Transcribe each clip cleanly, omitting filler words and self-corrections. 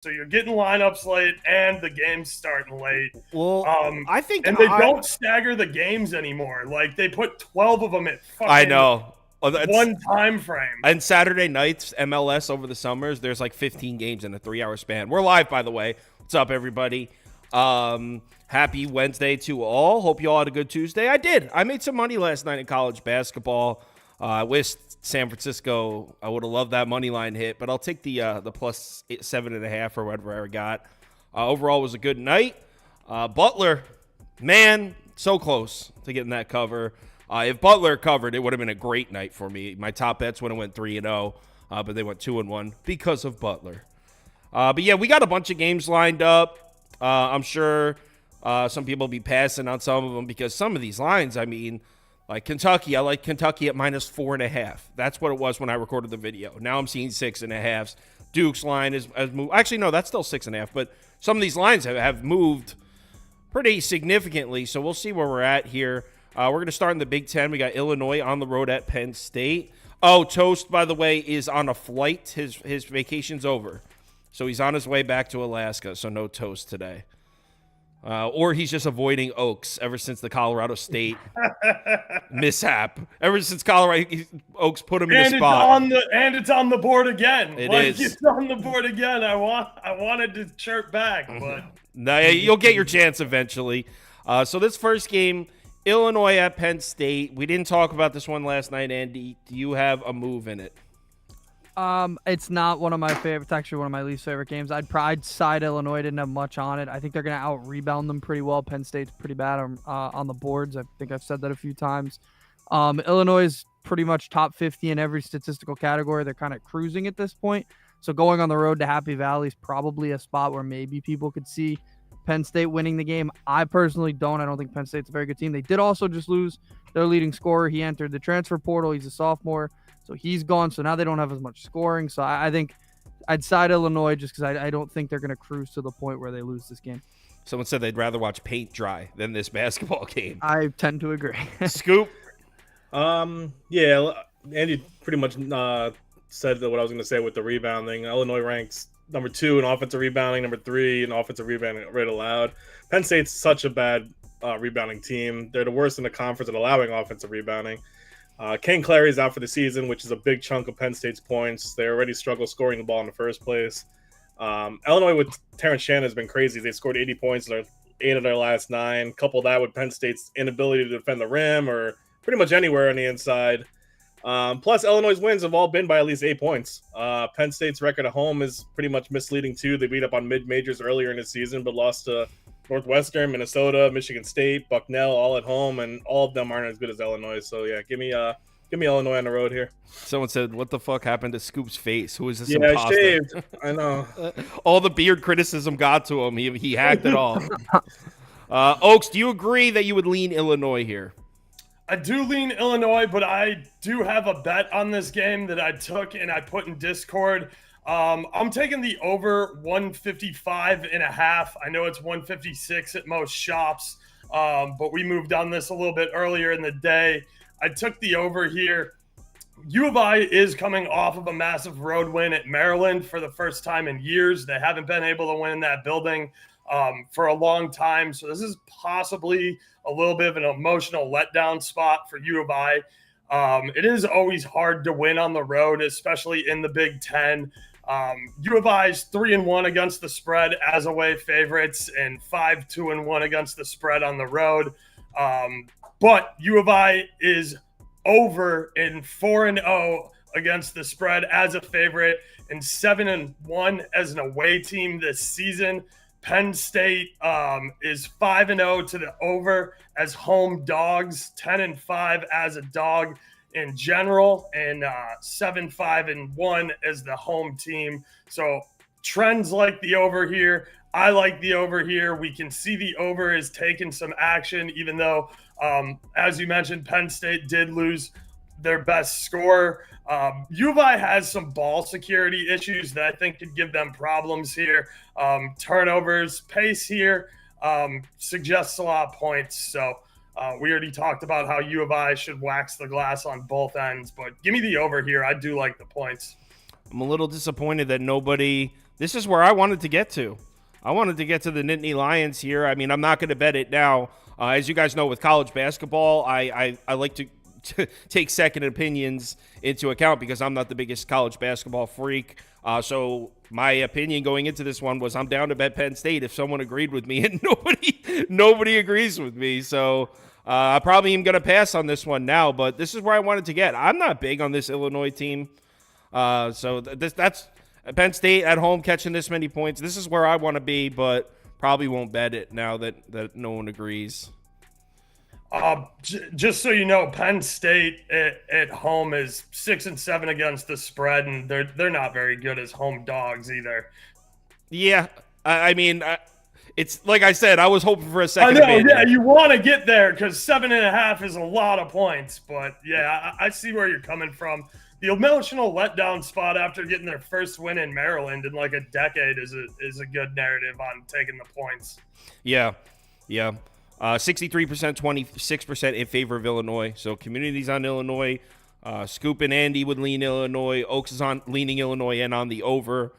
So you're getting lineups late, and the game's starting late. Well, I think and they don't stagger the games anymore. Like they put 12 of them at I fucking know. one time frame. And Saturday nights, MLS over the summers, there's like 15 games in a 3-hour span. We're live, by the way. What's up, everybody? Happy Wednesday to all. Hope you all had a good Tuesday. I did. I made some money last night in college basketball. I wish San Francisco, I would have loved that money line hit, but I'll take the plus 7.5 or whatever I got. Overall, was a good night. Butler, man, so close to getting that cover. If Butler covered, it would have been a great night for me. My top bets would have went 3-0, but they went 2-1 because of Butler. But yeah, we got a bunch of games lined up. I'm sure some people will be passing on some of them because some of these lines, I mean, like Kentucky, I like Kentucky at -4.5. That's what it was when I recorded the video. Now I'm seeing 6.5s. Duke's line has moved. Actually, no, that's still 6.5. But some of these lines have moved pretty significantly. So we'll see where we're at here. We're going to start in the Big Ten. We got Illinois on the road at Penn State. Oh, Toast, by the way, is on a flight. His vacation's over. So he's on his way back to Alaska. So no Toast today. Or he's just avoiding Oaks ever since the Colorado State mishap. Ever since Oaks put him in the spot. It's on the board again. It's on the board again. I wanted to chirp back, but no, you'll get your chance eventually. So this first game, Illinois at Penn State. We didn't talk about this one last night, Andy. Do you have a move in it? It's not one of my favorites. It's actually one of my least favorite games. I'd side Illinois. Didn't have much on it. I think they're going to out-rebound them pretty well. Penn State's pretty bad on the boards. I think I've said that a few times. Illinois is pretty much top 50 in every statistical category. They're kind of cruising at this point. So going on the road to Happy Valley is probably a spot where maybe people could see Penn State winning the game. I personally don't. I don't think Penn State's a very good team. They did also just lose their leading scorer. He entered the transfer portal. He's a sophomore. So he's gone. So now they don't have as much scoring. So I think I'd side Illinois just because I don't think they're going to cruise to the point where they lose this game. Someone said they'd rather watch paint dry than this basketball game. I tend to agree. Scoop? Yeah, Andy pretty much said what I was going to say with the rebounding. Illinois ranks number 2 in offensive rebounding, number 3 in offensive rebounding rate allowed. Penn State's such a bad rebounding team. They're the worst in the conference at allowing offensive rebounding. Kane Clary's out for the season, which is a big chunk of Penn State's points. They already struggle scoring the ball in the first place. Illinois with Terrence Shannon has been crazy. They scored 80 points in 8 of their last 9. Couple that with Penn State's inability to defend the rim or pretty much anywhere on the inside. Plus, Illinois' wins have all been by at least 8 points. Penn State's record at home is pretty much misleading, too. They beat up on mid-majors earlier in the season, but lost to Northwestern, Minnesota, Michigan State, Bucknell, all at home, and all of them aren't as good as Illinois. So, yeah, give me Illinois on the road here. Someone said, what the fuck happened to Scoop's face? Who is this imposter? I shaved. I know. All the beard criticism got to him. He hacked it all. Oaks, do you agree that you would lean Illinois here? I do lean Illinois, but I do have a bet on this game that I took and I put in Discord. I'm taking the over 155.5. I know it's 156 at most shops, but we moved on this a little bit earlier in the day. I took the over here. U of I is coming off of a massive road win at Maryland for the first time in years. They haven't been able to win in that building for a long time. So this is possibly a little bit of an emotional letdown spot for U of I. It is always hard to win on the road, especially in the Big Ten. U of I's 3-1 against the spread as away favorites and 5-2-1 against the spread on the road. But U of I is over in 4-0 against the spread as a favorite and 7-1 as an away team this season. Penn State is 5-0 to the over as home dogs, 10-5 as a dog in general, and 7-5-1 as the home team. So trends like the over here. I like the over here. We can see the over is taking some action, even though, as you mentioned, Penn State did lose their best scorer. U of I has some ball security issues that I think could give them problems here. Turnovers, pace here suggests a lot of points. So we already talked about how U of I should wax the glass on both ends, but give me the over here. I do like the points. I'm a little disappointed that nobody This is where I wanted to get to. I wanted to get to the Nittany Lions here. I mean, I'm not going to bet it now. As you guys know, with college basketball, I like to take second opinions into account because I'm not the biggest college basketball freak. So my opinion going into this one was I'm down to bet Penn State if someone agreed with me, and nobody agrees with me. So I probably am going to pass on this one now, but this is where I wanted to get. I'm not big on this Illinois team. So that's Penn State at home catching this many points. This is where I want to be, but probably won't bet it now that no one agrees. Just so you know, Penn State at home is 6-7 against the spread, and they're not very good as home dogs either. Yeah, I mean, it's like I said, I was hoping for a second. I know, yeah, you want to get there because 7.5 is a lot of points, but yeah, I see where you're coming from. The emotional letdown spot after getting their first win in Maryland in like a decade is a good narrative on taking the points. Yeah. 63%, 26% in favor of Illinois. So community's on Illinois. Scoop and Andy would lean Illinois. Oaks is on leaning Illinois and on the over.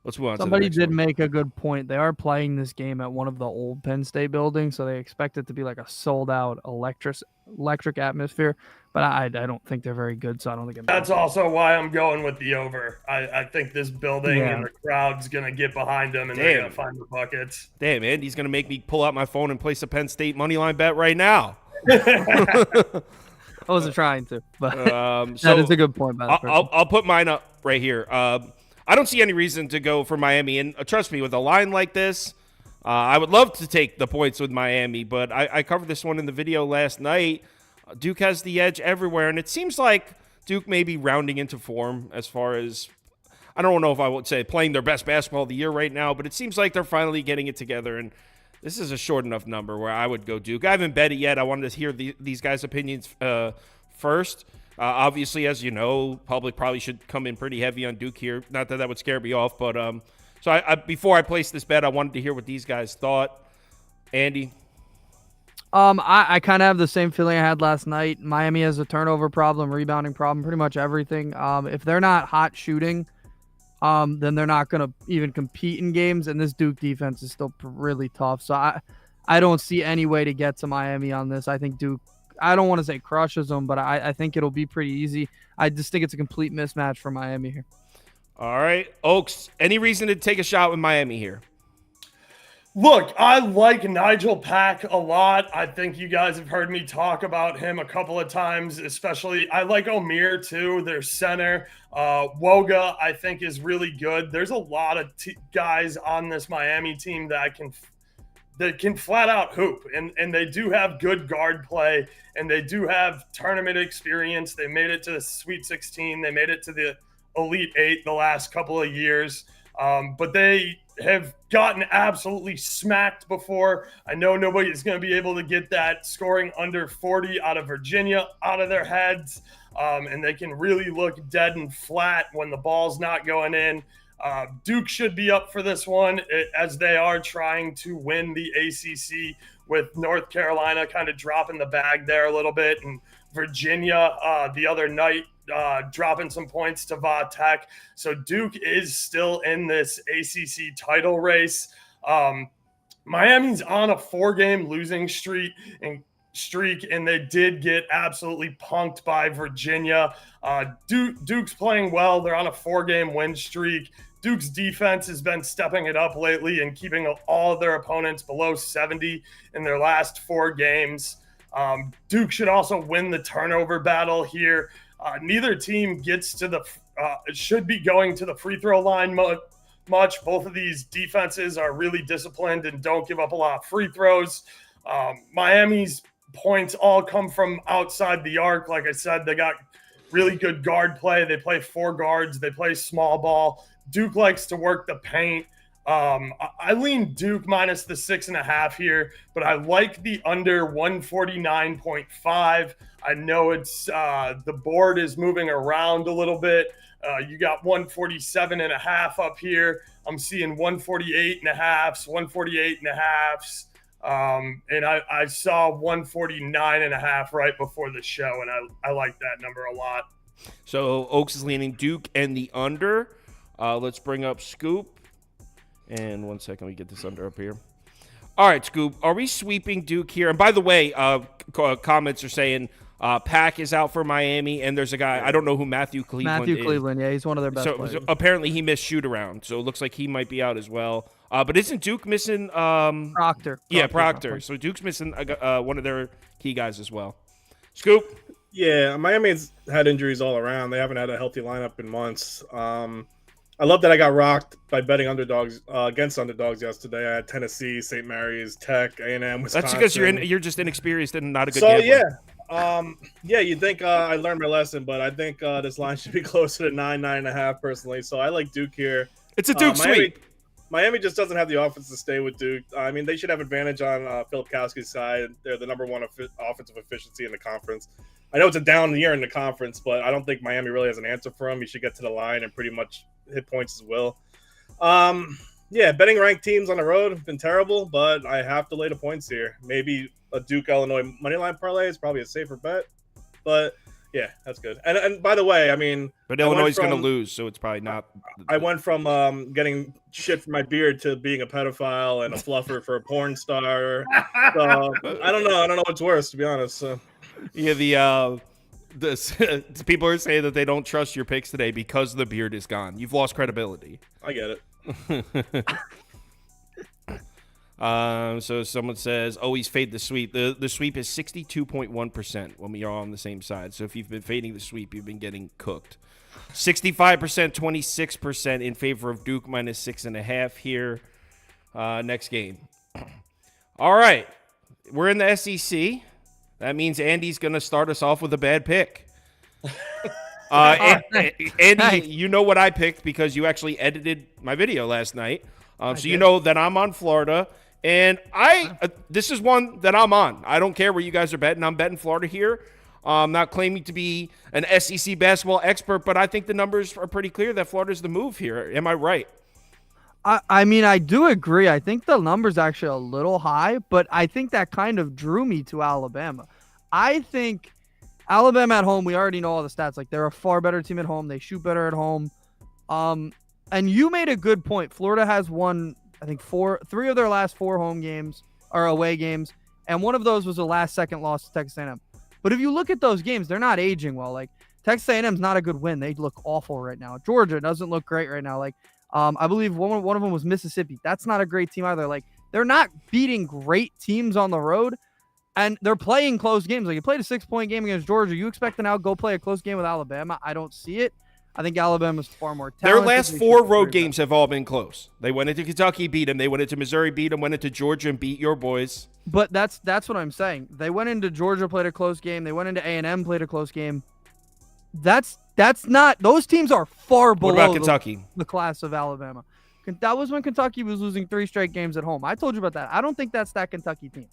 Let's move on. Somebody to the next did one. make a good point. They are playing this game at one of the old Penn State buildings, so they expect it to be like a sold-out electric atmosphere. But I don't think they're very good, so I don't think That's also why I'm going with the over. I think this building and the crowd's going to get behind them, and they're going to find the buckets. Damn, Andy's going to make me pull out my phone and place a Penn State moneyline bet right now. I wasn't trying to, but that is a good point. I'll put mine up right here. I don't see any reason to go for Miami, and trust me, with a line like this, I would love to take the points with Miami, but I covered this one in the video last night. Duke has the edge everywhere, and it seems like Duke may be rounding into form as far as, I don't know if I would say playing their best basketball of the year right now, but it seems like they're finally getting it together, and this is a short enough number where I would go Duke. I haven't bet it yet. I wanted to hear these guys' opinions first. Obviously, as you know, public probably should come in pretty heavy on Duke here. Not that would scare me off, but so I before I placed this bet, I wanted to hear what these guys thought. Andy? I kind of have the same feeling I had last night. Miami has a turnover problem, rebounding problem, pretty much everything. If they're not hot shooting, then they're not going to even compete in games, and this Duke defense is still really tough. So I don't see any way to get to Miami on this. I think Duke, I don't want to say crushes them, but I think it'll be pretty easy. I just think it's a complete mismatch for Miami here. All right. Oaks, any reason to take a shot with Miami here? Look, I like Nigel Pack a lot. I think you guys have heard me talk about him a couple of times, especially I like Omer too, their center. Woga, I think, is really good. There's a lot of guys on this Miami team that can flat out hoop, and they do have good guard play, and they do have tournament experience. They made it to the Sweet 16. They made it to the Elite 8 the last couple of years, but they have gotten absolutely smacked before. I know nobody's going to be able to get that scoring under 40 out of Virginia out of their heads, and they can really look dead and flat when the ball's not going in. Duke should be up for this one as they are trying to win the ACC with North Carolina kind of dropping the bag there a little bit, and Virginia the other night dropping some points to Va Tech. So Duke is still in this ACC title race. Miami's on a 4-game losing streak, and they did get absolutely punked by Virginia. Duke's playing well. They're on a 4-game win streak. Duke's defense has been stepping it up lately and keeping all of their opponents below 70 in their last 4 games. Duke should also win the turnover battle here. Neither team gets to should be going to the free throw line much. Both of these defenses are really disciplined and don't give up a lot of free throws. Miami's points all come from outside the arc. Like I said, they got really good guard play. They play 4 guards. They play small ball. Duke likes to work the paint. I lean Duke minus the 6.5 here, but I like the under 149.5. I know it's the board is moving around a little bit. You got 147.5 up here. I'm seeing 148.5s, 148.5s. And I saw 149.5 right before the show, and I like that number a lot. So Oaks is leaning Duke and the under. Let's bring up Scoop. And 1 second, we get this under up here. All right, Scoop, are we sweeping Duke here? And by the way, comments are saying Pack is out for Miami, and there's a guy, I don't know who Matthew Cleveland is. Yeah, he's one of their best players. So apparently he missed shoot-around, so it looks like he might be out as well. But isn't Duke missing Proctor? Yeah, Proctor. So Duke's missing one of their key guys as well. Scoop? Yeah, Miami's had injuries all around. They haven't had a healthy lineup in months. I love that I got rocked by betting underdogs against underdogs yesterday. I had Tennessee, St. Mary's, Tech, A&M, Wisconsin. That's because you're just inexperienced and not a good gambler. So yeah, you'd think I learned my lesson, but I think this line should be closer to 9.5 personally. So I like Duke here. It's a Duke sweep. Miami just doesn't have the offense to stay with Duke. I mean, they should have advantage on Filipkowski's side. They're the number one offensive efficiency in the conference. I know it's a down year in the conference, but I don't think Miami really has an answer for him. He should get to the line and pretty much hit points as well. Yeah, betting ranked teams on the road have been terrible, but I have to lay the points here. Maybe a Duke Illinois moneyline parlay is probably a safer bet, but yeah, that's good. And by the way, I mean, but Illinois is going to lose, so it's probably not. I went from getting shit for my beard to being a pedophile and a fluffer for a porn star. So I don't know what's worse, to be honest. So. Yeah, people are saying that they don't trust your picks today because the beard is gone. You've lost credibility. I get it. So someone says, always fade the sweep. The sweep is 62.1% when we are on the same side. So if you've been fading the sweep, you've been getting cooked. 65%, 26% in favor of Duke minus 6.5 here. Next game. All right. We're in the SEC. That means Andy's going to start us off with a bad pick. Andy, you know what I picked because you actually edited my video last night. So you know that I'm on Florida. And this is one that I'm on. I don't care where you guys are betting. I'm betting Florida here. I'm not claiming to be an SEC basketball expert, but I think the numbers are pretty clear that Florida's the move here. Am I right? I mean, I do agree. I think the number's actually a little high, but I think that kind of drew me to Alabama. I think Alabama at home, we already know all the stats. Like, they're a far better team at home. They shoot better at home. And you made a good point. Florida has won, I think, three of their last 4 home games or away games, and one of those was a last-second loss to Texas A&M. But if you look at those games, they're not aging well. Like, Texas A&M's not a good win. They look awful right now. Georgia doesn't look great right now. Like, I believe one of them was Mississippi. That's not a great team either. Like, they're not beating great teams on the road, and they're playing close games. Like, you played a 6-point game against Georgia. You expect to now go play a close game with Alabama? I don't see it. I think Alabama's far more talented. Their last 4 road games have all been close. They went into Kentucky, beat them. They went into Missouri, beat them. Went into Georgia and beat your boys. But that's what I'm saying. They went into Georgia, played a close game. They went into A&M, played a close game. That's not. Those teams are far below. What about Kentucky? The class of Alabama. That was when Kentucky was losing 3 straight games at home. I told you about that. I don't think that's that Kentucky team.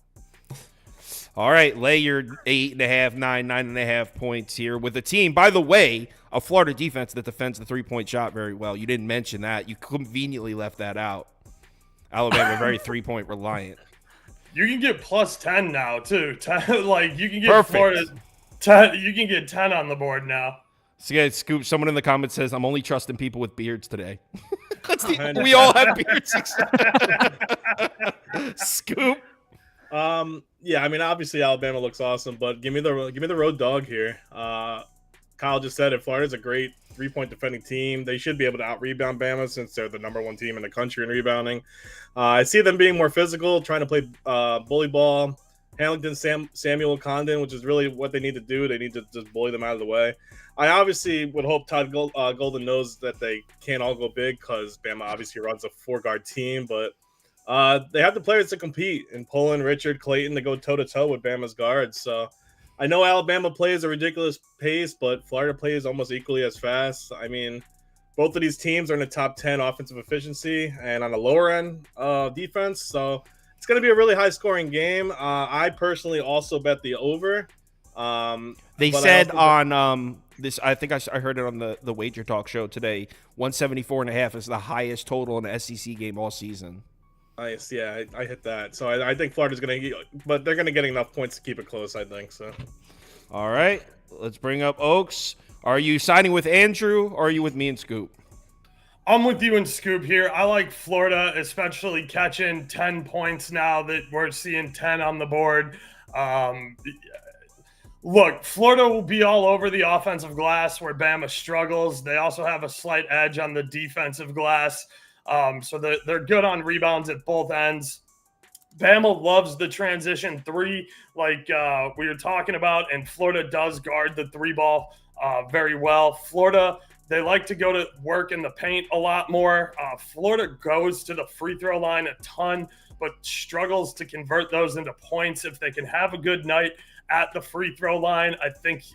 All right, lay your 8.5, 9.5 points here with a team, by the way, a Florida defense that defends the 3-point shot very well. You didn't mention that. You conveniently left that out. Alabama very 3-point reliant. You can get plus 10 now too. 10, like you can get Perfect. Florida 10. You can get 10 on the board now. So yeah, Scoop. Someone in the comments says, "I'm only trusting people with beards today." We all have beards. Scoop. Yeah, I mean, obviously Alabama looks awesome, but give me the road dog here. Kyle just said it. Florida's a great 3-point defending team. They should be able to out-rebound Bama since they're the number 1 team in the country in rebounding. I see them being more physical, trying to play bully ball. Hamilton, Samuel Condon, which is really what they need to do. They need to just bully them out of the way. I obviously would hope Todd Golden knows that they can't all go big because Bama obviously runs a 4-guard team, but they have the players to compete in Poland, Richard, Clayton to go toe-to-toe with Bama's guards. So I know Alabama plays a ridiculous pace, but Florida plays almost equally as fast. I mean, both of these teams are in the top 10 offensive efficiency and on the lower end defense. So it's going to be a really high-scoring game. I personally also bet the over. They said on this, I think I heard it on the Wager Talk show today, 174.5 is the highest total in the SEC game all season. Nice, yeah, I hit that. So I think Florida's going to get, but they're going to get enough points to keep it close, I think. So, all right, let's bring up Oaks. Are you siding with Andrew or are you with me and Scoop? I'm with you and Scoop here. I like Florida, especially catching 10 points now that we're seeing 10 on the board. Um, Look, Florida will be all over the offensive glass where Bama struggles. They also have a slight edge on the defensive glass. So they're good on rebounds at both ends. Bama loves the transition three, like we were talking about, and Florida does guard the three ball very well. Florida, they like to go to work in the paint a lot more. Florida goes to the free throw line a ton, but struggles to convert those into points. If they can have a good night at the free throw line, I think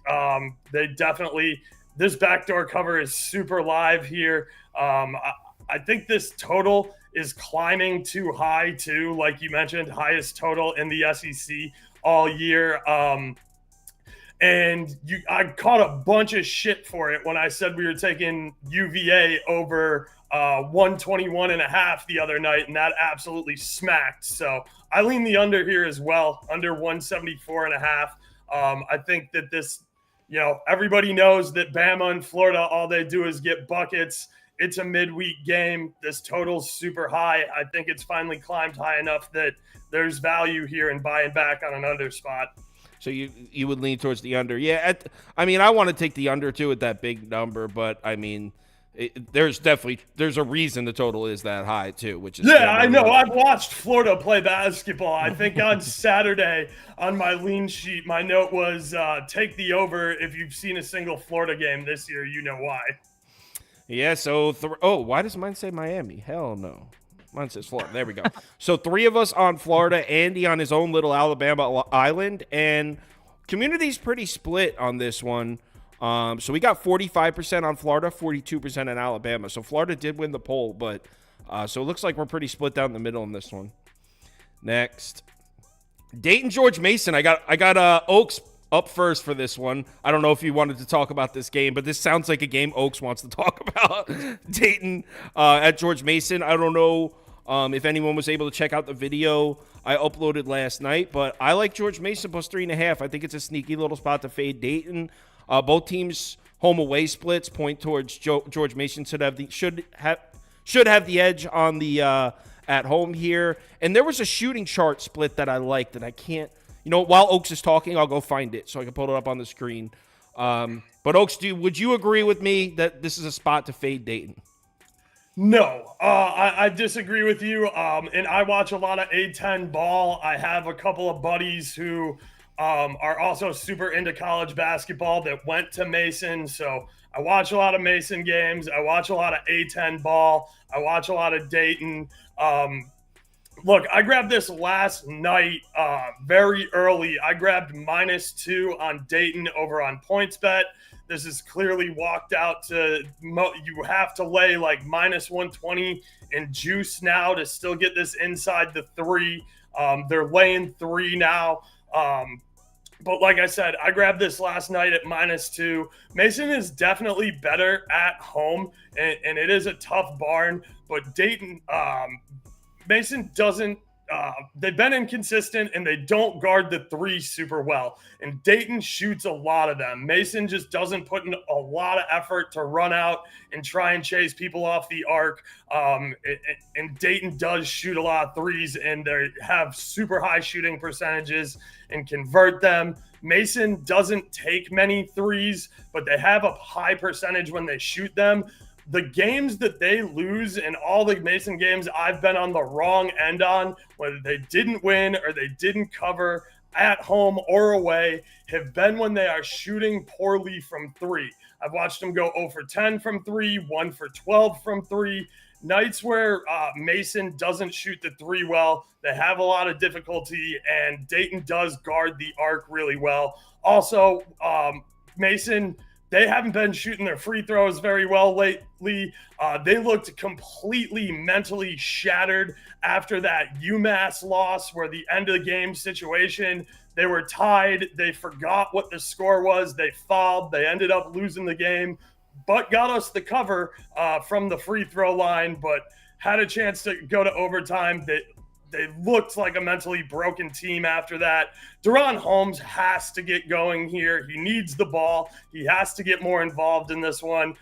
they definitely, this backdoor cover is super live here. I think this total is climbing too high too, like you mentioned, highest total in the SEC all year. And I caught a bunch of shit for it when I said we were taking UVA over 121.5 the other night, and that absolutely smacked. So I lean the under here as well, under 174.5. I think that this, everybody knows that Bama and Florida, all they do is get buckets. It's a midweek game. This total's super high. I think it's finally climbed high enough that there's value here in buying back on an under spot. So you would lean towards the under. Yeah, I want to take the under too at that big number, but I mean, there's a reason the total is that high too, which is I know. I've watched Florida play basketball. I think on Saturday on my lean sheet, my note was take the over. If you've seen a single Florida game this year, you know why. Yeah. So why does mine say Miami? Hell no. Mine says Florida. There we go. So 3 of us on Florida, Andy on his own little Alabama island, and community's pretty split on this one. So we got 45% on Florida, 42% on Alabama. So Florida did win the poll, but so it looks like we're pretty split down the middle in this one. Next, Dayton George Mason. I got Oaks up first for this one. I don't know if you wanted to talk about this game, but this sounds like a game Oaks wants to talk about. Dayton at George Mason. I don't know if anyone was able to check out the video I uploaded last night, but I like George Mason plus 3.5. I think it's a sneaky little spot to fade Dayton. Both teams home away splits point towards George Mason should have the edge on the at home here. And there was a shooting chart split that I liked that I can't. While Oaks is talking, I'll go find it so I can pull it up on the screen. But Oaks, would you agree with me that this is a spot to fade Dayton? No, I disagree with you. And I watch a lot of A10 ball. I have a couple of buddies who are also super into college basketball that went to Mason. So I watch a lot of Mason games. I watch a lot of A10 ball. I watch a lot of Dayton. Look, I grabbed this last night very early. I grabbed -2 on Dayton over on PointsBet. This is clearly walked out to you have to lay like -120 in juice now to still get this inside the 3. They're laying 3 now. But like I said, I grabbed this last night at -2. Mason is definitely better at home, and it is a tough barn. But Dayton, Mason doesn't. They've been inconsistent, and they don't guard the 3 super well. And Dayton shoots a lot of them. Mason just doesn't put in a lot of effort to run out and try and chase people off the arc. And Dayton does shoot a lot of 3s, and they have super high shooting percentages and convert them. Mason doesn't take many 3s, but they have a high percentage when they shoot them. The games that they lose in all the Mason games I've been on the wrong end on, whether they didn't win or they didn't cover at home or away, have been when they are shooting poorly from 3. I've watched them go 0 for 10 from 3, 1 for 12 from 3. Nights where Mason doesn't shoot the 3 well, they have a lot of difficulty, and Dayton does guard the arc really well. Also, Mason, they haven't been shooting their free throws very well lately. They looked completely mentally shattered after that UMass loss, where the end of the game situation, they were tied. They forgot what the score was. They fouled. They ended up losing the game, but got us the cover from the free throw line, but had a chance to go to overtime. They looked like a mentally broken team after that. Deron Holmes has to get going here. He needs the ball. He has to get more involved in this one.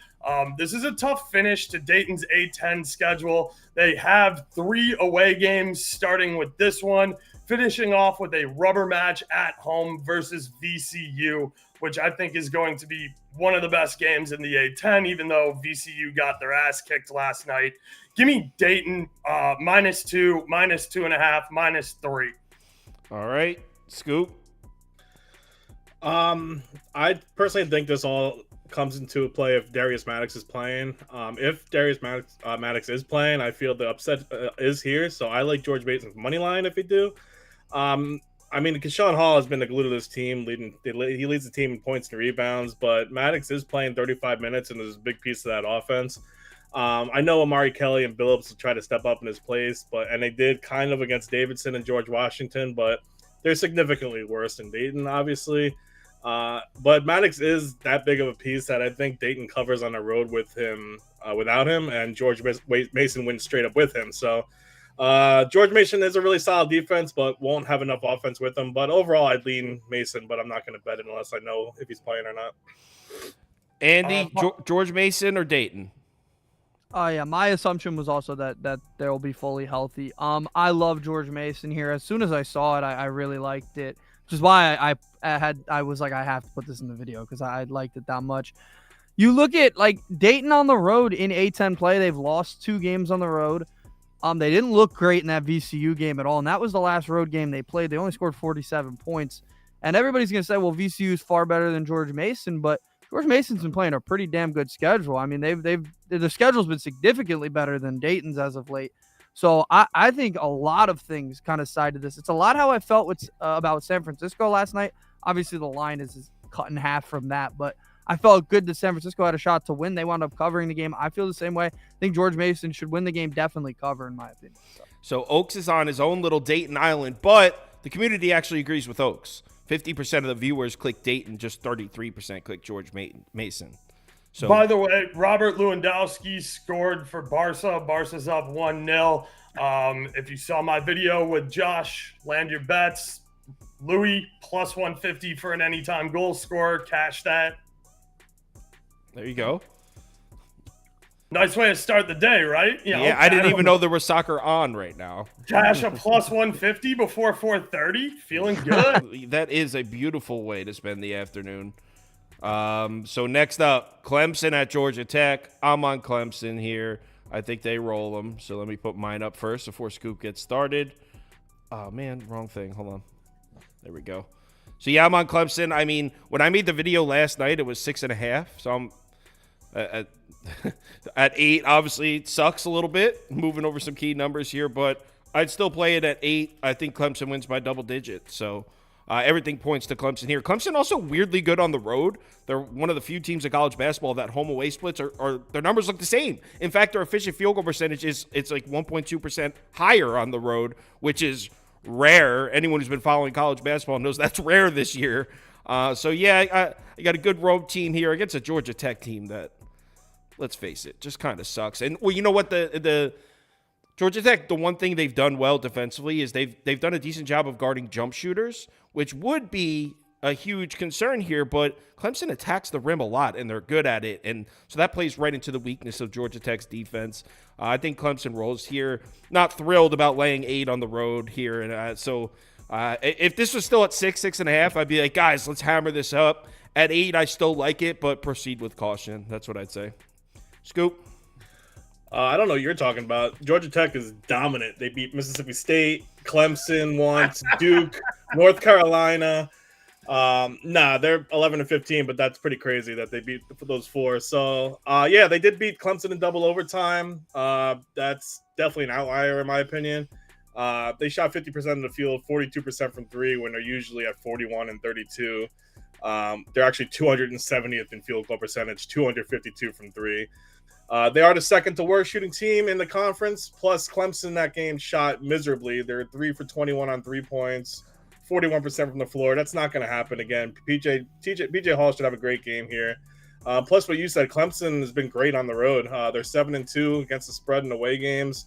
This is a tough finish to Dayton's A10 schedule. They have 3 away games, starting with this one, finishing off with a rubber match at home versus VCU, which I think is going to be one of the best games in the A10, even though VCU got their ass kicked last night. Give me Dayton -2, -2.5, -3. All right, Scoop. I personally think this all comes into play if Darius Maddox is playing. If Darius Maddox is playing, I feel the upset is here. So I like George Mason's money line if he do. I mean, Keshawn Hall has been the glue to this team. He leads the team in points and rebounds, but Maddox is playing 35 minutes and is a big piece of that offense. I know Amari Kelly and Billups will try to step up in his place, and they did kind of against Davidson and George Washington, but they're significantly worse than Dayton, obviously. But Maddox is that big of a piece that I think Dayton covers on the road with him, without him, and George Mason wins straight up with him. So George Mason is a really solid defense, but won't have enough offense with him. But overall, I'd lean Mason, but I'm not going to bet it unless I know if he's playing or not. Andy, George Mason or Dayton? Oh yeah, my assumption was also that they'll be fully healthy. I love George Mason here. As soon as I saw it, I really liked it, which is why I was like, I have to put this in the video because I liked it that much. You look at like Dayton on the road in A10 play, they've lost 2 games on the road. They didn't look great in that VCU game at all, and that was the last road game they played. They only scored 47 points, and everybody's gonna say, well, VCU is far better than George Mason, but George Mason's been playing a pretty damn good schedule. I mean, the schedule's been significantly better than Dayton's as of late. So I think a lot of things kind of side to this. It's a lot how I felt about San Francisco last night. Obviously, the line is cut in half from that, but I felt good that San Francisco had a shot to win. They wound up covering the game. I feel the same way. I think George Mason should win the game, definitely cover, in my opinion. So Oaks is on his own little Dayton Island, but the community actually agrees with Oaks. 50% of the viewers click Dayton, just 33% click George Mason. So, by the way, Robert Lewandowski scored for Barca. Barca's up 1-0. If you saw my video with Josh, land your bets. Louis plus 150 for an anytime goal scorer. Cash that. There you go. Nice way to start the day, right? You know, yeah, I didn't even know there was soccer on right now. Cash a plus 150 before 4:30. Feeling good. That is a beautiful way to spend the afternoon. So next up, Clemson at Georgia Tech. I'm on Clemson here. I think they roll them. So let me put mine up first before Scoop gets started. Oh, man, wrong thing. Hold on. There we go. So, yeah, I'm on Clemson. I mean, when I made the video last night, it was 6.5. So I'm at 8. Obviously, it sucks a little bit, moving over some key numbers here, but I'd still play it at 8. I think Clemson wins by double digits. So everything points to Clemson here. Clemson also weirdly good on the road. They're one of the few teams in college basketball that home-away splits are their numbers look the same. In fact, their efficient field goal percentage it's like 1.2% higher on the road, which is rare. Anyone who's been following college basketball knows that's rare this year. So, yeah, I got a good road team here against a Georgia Tech team that, let's face it, just kind of sucks. And, well, you know what? The Georgia Tech, the one thing they've done well defensively is they've done a decent job of guarding jump shooters, which would be a huge concern here, but Clemson attacks the rim a lot, and they're good at it. And so that plays right into the weakness of Georgia Tech's defense. I think Clemson rolls here. Not thrilled about laying 8 on the road here. And so if this was still at 6.5, I'd be like, guys, let's hammer this up. At 8, I still like it, but proceed with caution. That's what I'd say. Scoop? I don't know what you're talking about. Georgia Tech is dominant. They beat Mississippi State, Clemson once, Duke, North Carolina. They're 11-15, but that's pretty crazy that they beat those 4. So, yeah, they did beat Clemson in double overtime. That's definitely an outlier in my opinion. They shot 50% of the field, 42% from 3 when they're usually at 41 and 32. They're actually 270th in field goal percentage, 252 from 3. They are the second to worst shooting team in the conference. Plus, Clemson that game shot miserably. They're 3 for 21 on 3 points, 41% from the floor. That's not going to happen again. BJ Hall should have a great game here. Plus, what you said, Clemson has been great on the road. They're 7-2 against the spread in away games.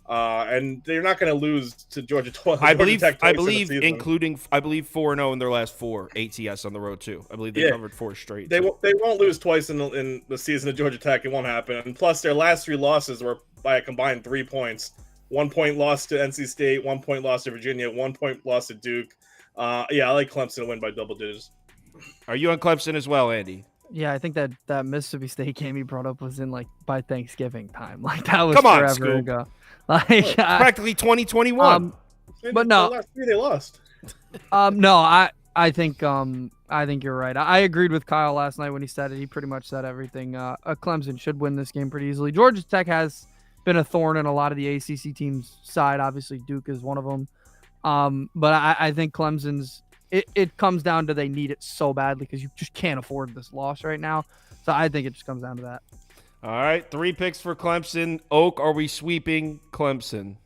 And they're not going to lose to Georgia Tech. I believe, twice in the season. including 4-0 in their last 4 ATS on the road too. I believe they covered 4 straight. They won't lose twice in the season of Georgia Tech. It won't happen. And plus, their last 3 losses were by a combined 3 points. 1 point loss to NC State, 1 point loss to Virginia, 1 point loss to Duke. Yeah, I like Clemson to win by double digits. Are you on Clemson as well, Andy? Yeah, I think that Mississippi State game you brought up was in like by Thanksgiving time. Like that was Come on, forever Scoop. ago. Like Practically 2021. But no. The last 3 they lost. No, I think you're right. I agreed with Kyle last night when he said it. He pretty much said everything. Clemson should win this game pretty easily. Georgia Tech has been a thorn in a lot of the ACC teams' side. Obviously, Duke is one of them. But I think Clemson's. It comes down to they need it so badly because you just can't afford this loss right now. So I think it just comes down to that. All right, 3 picks for Clemson. Oak, are we sweeping Clemson?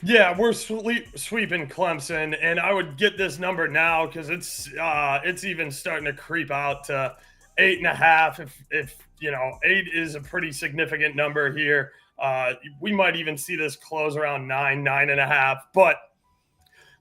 Yeah, we're sweeping Clemson, and I would get this number now because it's even starting to creep out to 8.5. If 8 is a pretty significant number here. We might even see this close around 9.5. But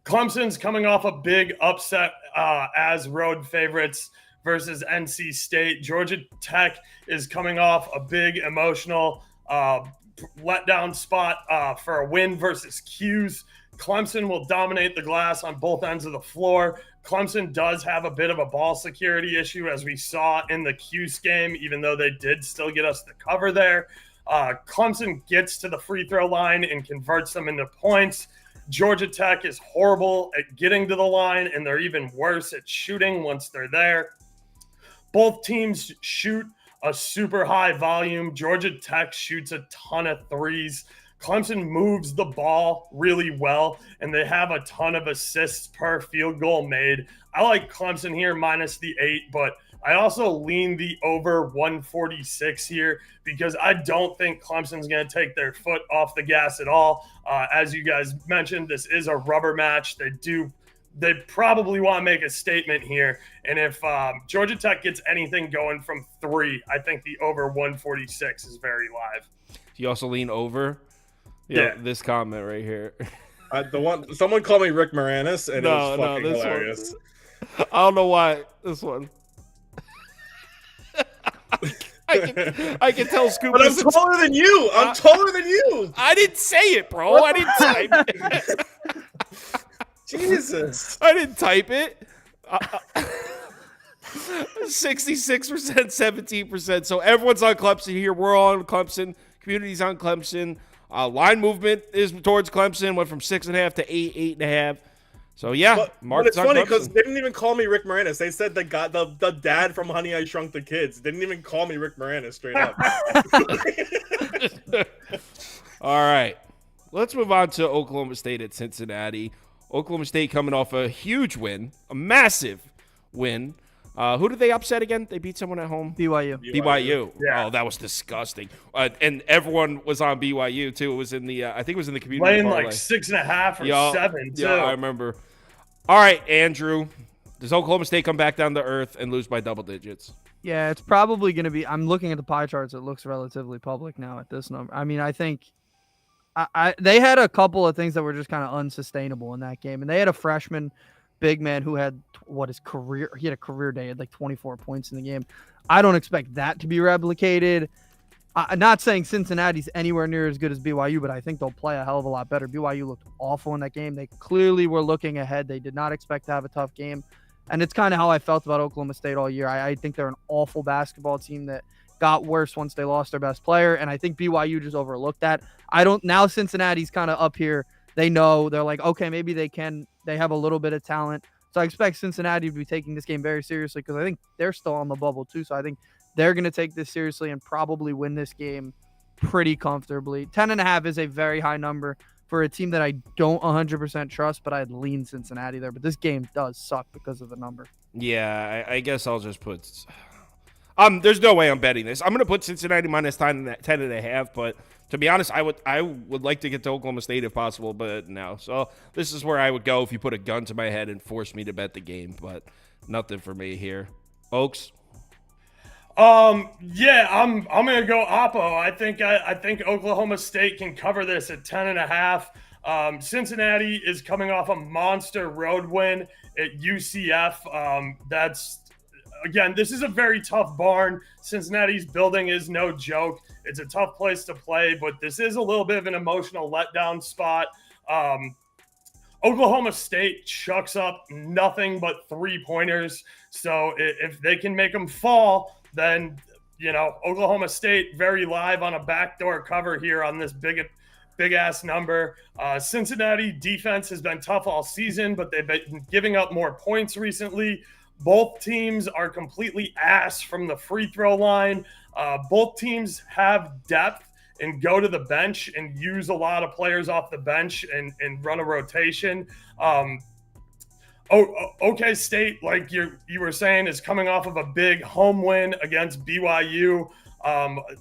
Clemson's coming off a big upset as road favorites versus NC State. Georgia Tech is coming off a big emotional letdown spot for a win versus Q's. Clemson will dominate the glass on both ends of the floor. Clemson does have a bit of a ball security issue, as we saw in the Q's game, even though they did still get us the cover there. Clemson gets to the free throw line and converts them into points. Georgia Tech is horrible at getting to the line, and they're even worse at shooting once they're there. Both teams shoot a super high volume. Georgia Tech shoots a ton of threes. Clemson moves the ball really well, and they have a ton of assists per field goal made. I like Clemson here minus the 8, but I also lean the over 146 here because I don't think Clemson's going to take their foot off the gas at all. As you guys mentioned, this is a rubber match. They probably want to make a statement here. And if Georgia Tech gets anything going from 3, I think the over 146 is very live. You also lean over? Yeah. This comment right here. Someone called me Rick Moranis, and it was fucking this hilarious. I don't know why. This one. I can tell Scoop. But I'm taller than you. I'm taller than you. I didn't say it, bro. I didn't type it. Jesus. I didn't type it. 66%, 17%. So everyone's on Clemson here. We're on Clemson. Community's on Clemson. Line movement is towards Clemson. Went from 6.5 to 8, 8.5. So yeah, but it's funny because they didn't even call me Rick Moranis. They said the dad from Honey I Shrunk the Kids. They didn't even call me Rick Moranis straight up. All right, let's move on to Oklahoma State at Cincinnati. Oklahoma State coming off a huge win, a massive win. Who did they upset again? They beat someone at home? BYU. Yeah. Oh, that was disgusting. And everyone was on BYU too. It was in the I think it was in the community Playing parlay. like 6.5 or 7 too. Yeah, I remember. All right, Andrew. Does Oklahoma State come back down to earth and lose by double digits? Yeah, it's probably going to be. I'm looking at the pie charts. It looks relatively public now at this number. I mean, I think they had a couple of things that were just kind of unsustainable in that game, and they had a freshman big man who had he had a career day, had like 24 points in the game. I don't expect that to be replicated. I'm not saying Cincinnati's anywhere near as good as BYU, but I think they'll play a hell of a lot better. BYU looked awful in that game. They clearly were looking ahead. They did not expect to have a tough game. And it's kind of how I felt about Oklahoma State all year. I think they're an awful basketball team that got worse once they lost their best player. And I think BYU just overlooked that. Now Cincinnati's kind of up here. They know, they're like, okay, maybe they have a little bit of talent. So I expect Cincinnati to be taking this game very seriously because I think they're still on the bubble too. So I think they're going to take this seriously and probably win this game pretty comfortably. 10.5 is a very high number for a team that I don't 100% trust, but I'd lean Cincinnati there. But this game does suck because of the number. Yeah, I guess I'll just put there's no way I'm betting this. I'm going to put Cincinnati minus 10.5, but to be honest, I would like to get to Oklahoma State if possible, but no. So this is where I would go if you put a gun to my head and force me to bet the game, but nothing for me here. Oaks? Yeah, I'm gonna go Oppo. I think Oklahoma State can cover this at 10.5. Cincinnati is coming off a monster road win at UCF. That's again, this is a very tough barn. Cincinnati's building is no joke. It's a tough place to play, but this is a little bit of an emotional letdown spot. Oklahoma State chucks up nothing but 3-pointers. So if they can make them fall, then, Oklahoma State very live on a backdoor cover here on this big ass number. Cincinnati defense has been tough all season, but they've been giving up more points recently. Both teams are completely ass from the free throw line. Both teams have depth and go to the bench and use a lot of players off the bench and run a rotation. OK State, like you were saying, is coming off of a big home win against BYU.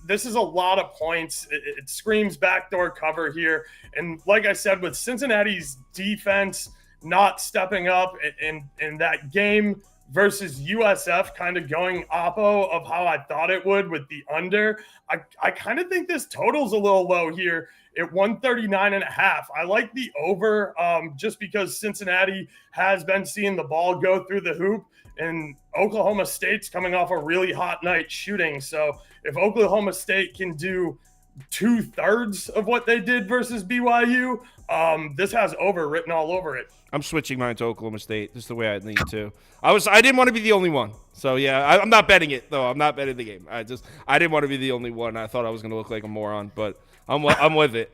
This is a lot of points. It screams backdoor cover here. And like I said, with Cincinnati's defense not stepping up in that game versus USF kind of going oppo of how I thought it would with the under, I kind of think this total's a little low here at 139.5. I like the over just because Cincinnati has been seeing the ball go through the hoop, and Oklahoma State's coming off a really hot night shooting. So if Oklahoma State can do 2/3 of what they did versus BYU, this has over written all over it. I'm switching mine to Oklahoma State. This is the way I need to. I didn't want to be the only one. So yeah, I'm not betting it though. I'm not betting the game. I didn't want to be the only one. I thought I was going to look like a moron, but I'm with it.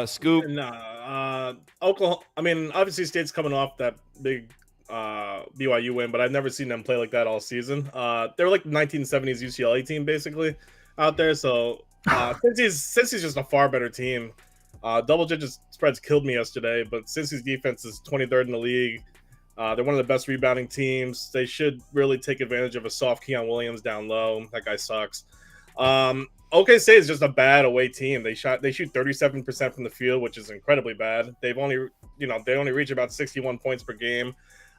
Scoop. Nah, Oklahoma. I mean, obviously State's coming off that big BYU win, but I've never seen them play like that all season. They were like the 1970s UCLA team basically out there. So Cincy's just a far better team. Double-digit spreads killed me yesterday, but Cincy's defense is 23rd in the league. They're one of the best rebounding teams. They should really take advantage of a soft Keon Williams down low. That guy sucks. OK State is just a bad away team. They shoot 37% from the field, which is incredibly bad. They only reach about 61 points per game.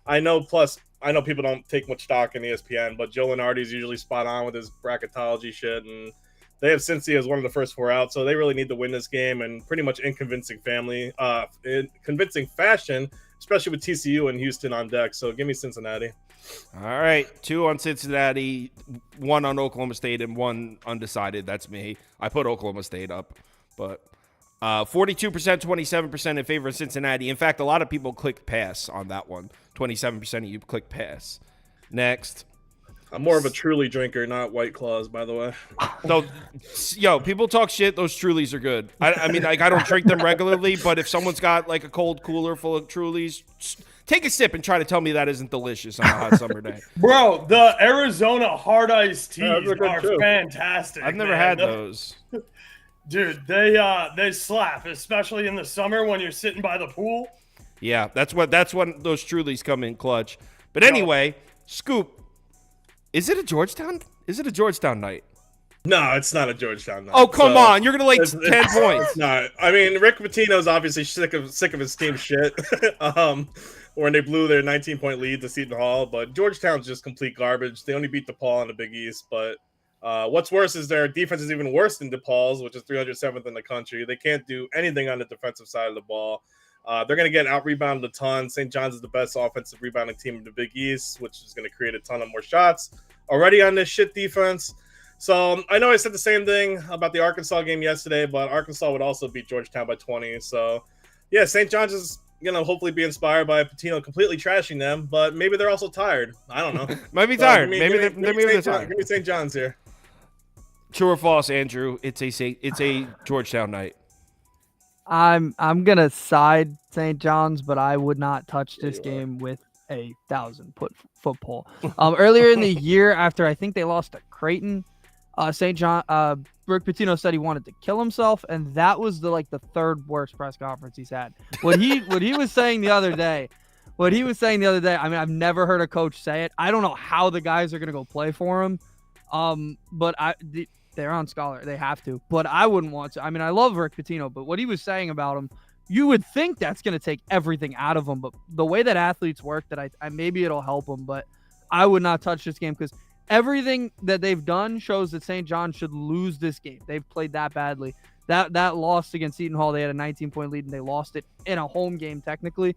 I know people don't take much stock in ESPN, but Joe Lenardi's usually spot on with his bracketology shit, and they have Cincy as one of the first 4 out, so they really need to win this game, and pretty much in convincing fashion, especially with TCU and Houston on deck. So give me Cincinnati. All right, 2 on Cincinnati, 1 on Oklahoma State, and 1 undecided. That's me. I put Oklahoma State up, but 42%, 27% in favor of Cincinnati. In fact, a lot of people clicked pass on that one. 27% of you clicked pass. Next. I'm more of a Truly drinker, not White Claws, by the way. So, people talk shit. Those Trulies are good. I mean, like, I don't drink them regularly, but if someone's got like a cold cooler full of Trulies, take a sip and try to tell me that isn't delicious on a hot summer day. Bro, the Arizona hard iced teas are fantastic. I've never had those. Dude, they slap, especially in the summer when you're sitting by the pool. Yeah, that's when those Trulies come in clutch. But anyway, Scoop. Is it a Georgetown night? No, it's not a Georgetown night. Oh, come on. You're going to lay 10 points. It's not. I mean, Rick Pitino's obviously sick of his team shit when they blew their 19-point lead to Seton Hall. But Georgetown's just complete garbage. They only beat DePaul in the Big East. But what's worse is their defense is even worse than DePaul's, which is 307th in the country. They can't do anything on the defensive side of the ball. They're going to get out-rebounded a ton. St. John's is the best offensive rebounding team in the Big East, which is going to create a ton of more shots already on this shit defense. So I know I said the same thing about the Arkansas game yesterday, but Arkansas would also beat Georgetown by 20. So, yeah, St. John's is going to hopefully be inspired by Pitino completely trashing them, but maybe they're also tired. I don't know. Might be tired. Maybe they're tired. Give me St. John's here. True or false, Andrew? It's a Georgetown night. I'm gonna side St. John's, but I would not touch this game with a 1,000-foot pole. Earlier in the year, after I think they lost to Creighton, St. John, Rick Pitino said he wanted to kill himself, and that was the third worst press conference he's had. What he was saying the other day. I mean, I've never heard a coach say it. I don't know how the guys are gonna go play for him, but they're on Scholar. They have to. But I wouldn't want to. I mean, I love Rick Pitino, but what he was saying about him, you would think that's going to take everything out of him. But the way that athletes work, that I maybe it'll help him. But I would not touch this game because everything that they've done shows that St. John should lose this game. They've played that badly. That loss against Seton Hall, they had a 19-point lead and they lost it in a home game technically.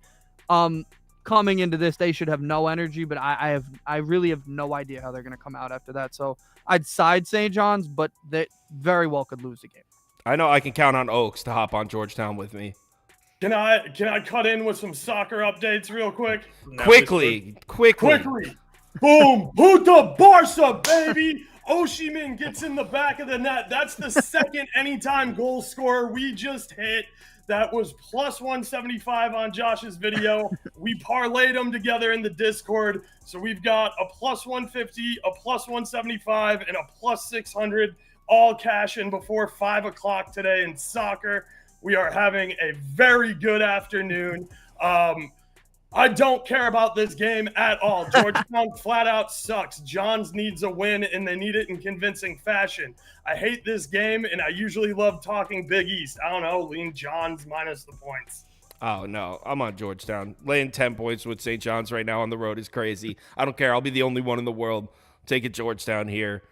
Coming into this, they should have no energy, but I really have no idea how they're going to come out after that. So I'd side St. John's, but they very well could lose the game. I know I can count on Oaks to hop on Georgetown with me. Can I cut in with some soccer updates real quick? Quickly. Boom! Puta Barca, baby! Oshiman gets in the back of the net. That's the second anytime goal scorer we just hit. That was plus 175 on Josh's video. We parlayed them together in the Discord. So we've got a plus 150, a plus 175, and a plus 600 all cash in before 5 o'clock today in soccer. We are having a very good afternoon. I don't care about this game at all. Georgetown flat out sucks. Johns needs a win, and they need it in convincing fashion. I hate this game, and I usually love talking Big East. I don't know, lean Johns minus the points. Oh, no. I'm on Georgetown. Laying 10 points with St. John's right now on the road is crazy. I don't care. I'll be the only one in the world taking Georgetown here.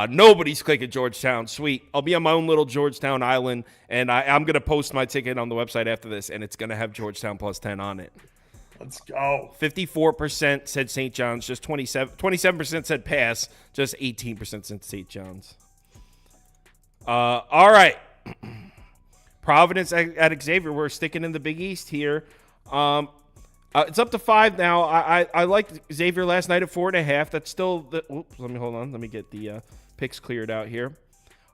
Nobody's clicking Georgetown. Sweet. I'll be on my own little Georgetown island, and I'm going to post my ticket on the website after this, and it's going to have Georgetown plus 10 on it. Let's go. 54% said St. John's, just 27% said pass, just 18% said St. John's. All right. Providence at Xavier. We're sticking in the Big East here. It's up to 5 now. I liked Xavier last night at 4.5. That's still the. Oops, hold on. Let me get the picks cleared out here.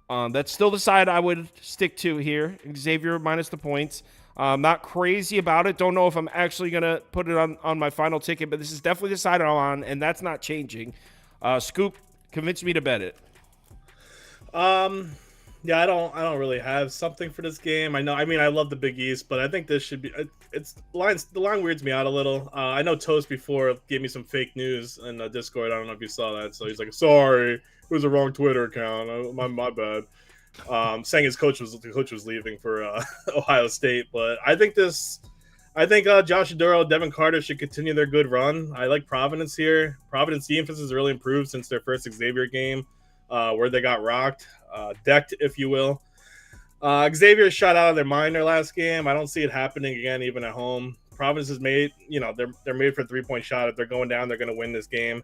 That's still the side I would stick to here. Xavier minus the points. Not crazy about it. Don't know if I'm actually going to put it on my final ticket, but this is definitely the side I'm on, and that's not changing. Scoop, convince me to bet it. Yeah, I don't really have something for this game. I love the Big East, but I think this should be. The line weirds me out a little. I know Toast before gave me some fake news in Discord. I don't know if you saw that. So he's like, "Sorry, it was a wrong Twitter account. My bad." Saying the coach was leaving for Ohio State, but I think Josh Aduro, Devin Carter should continue their good run. I like Providence here. Providence defense has really improved since their first Xavier game, where they got rocked, decked, if you will. Xavier shot out of their mind their last game. I don't see it happening again, even at home. Providence is made, they're made for a 3-point shot. If they're going down, they're going to win this game.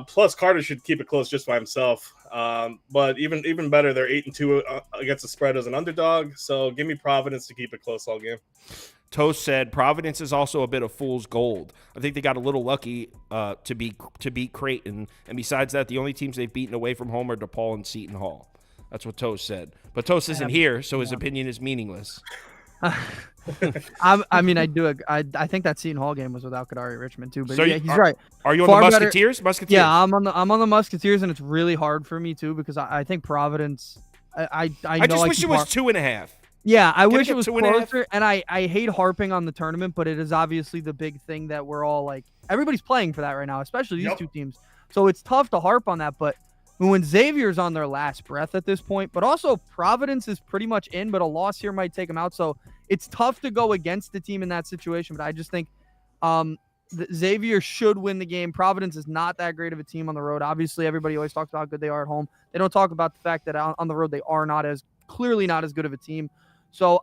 Plus, Carter should keep it close just by himself. But even better, they're 8-2 against the spread as an underdog. So give me Providence to keep it close all game. Toast said Providence is also a bit of fool's gold. I think they got a little lucky to beat Creighton. And besides that, the only teams they've beaten away from home are DePaul and Seton Hall. That's what Toast said. But Toast isn't here, so his opinion is meaningless. I think that Seton Hall game was without Kadari Richmond too, but so yeah, he's right. Are you on the Musketeers? Musketeers? Yeah, I'm on the Musketeers, and it's really hard for me too because I think Providence. I just wish it was 2.5. Yeah, I wish it was closer, and I hate harping on the tournament, but it is obviously the big thing that we're all like everybody's playing for that right now, especially these two teams. So it's tough to harp on that, but when Xavier's on their last breath at this point, but also Providence is pretty much in, but a loss here might take them out. So it's tough to go against the team in that situation. But I just think Xavier should win the game. Providence is not that great of a team on the road. Obviously, everybody always talks about how good they are at home. They don't talk about the fact that on the road they are clearly not as good of a team. So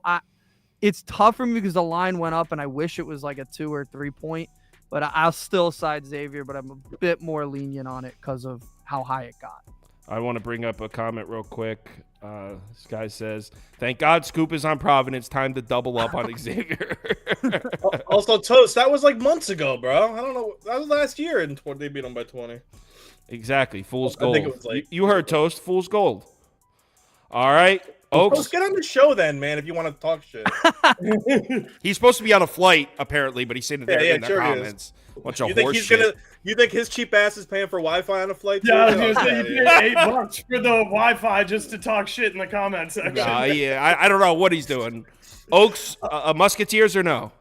it's tough for me because the line went up, and I wish it was like a 2 or 3 point. But I'll still side Xavier, but I'm a bit more lenient on it because of how high it got. I want to bring up a comment real quick. This guy says, "Thank God Scoop is on Providence. Time to double up on Xavier." Also, Toast, that was like months ago, bro. I don't know. That was last year, and they beat them by 20. Exactly. Fool's gold. I think it was like, you heard Toast. Fool's gold. All right. Oaks. Toast, get on the show then, man, if you want to talk shit. He's supposed to be on a flight, apparently, but he's sitting there in the comments. Bunch of horse shit. You think his cheap ass is paying for Wi-Fi on a flight? Yeah, I was going to say, you paid $8 for the Wi-Fi just to talk shit in the comments section. Yeah, I don't know what he's doing. Oaks, Musketeers or no?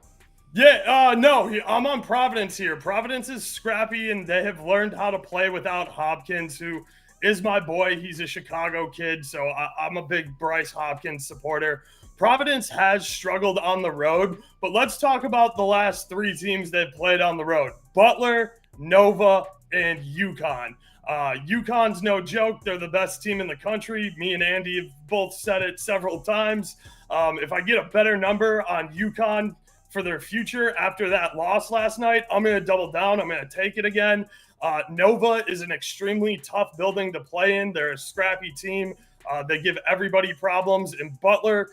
Yeah, no, I'm on Providence here. Providence is scrappy, and they have learned how to play without Hopkins, who is my boy. He's a Chicago kid, so I'm a big Bryce Hopkins supporter. Providence has struggled on the road, but let's talk about the last 3 teams they've played on the road. Butler, Nova, and UConn. UConn's no joke. They're the best team in the country. Me and Andy have both said it several times. If I get a better number on UConn for their future after that loss last night, I'm going to double down. I'm going to take it again. Nova is an extremely tough building to play in. They're a scrappy team. They give everybody problems. And Butler,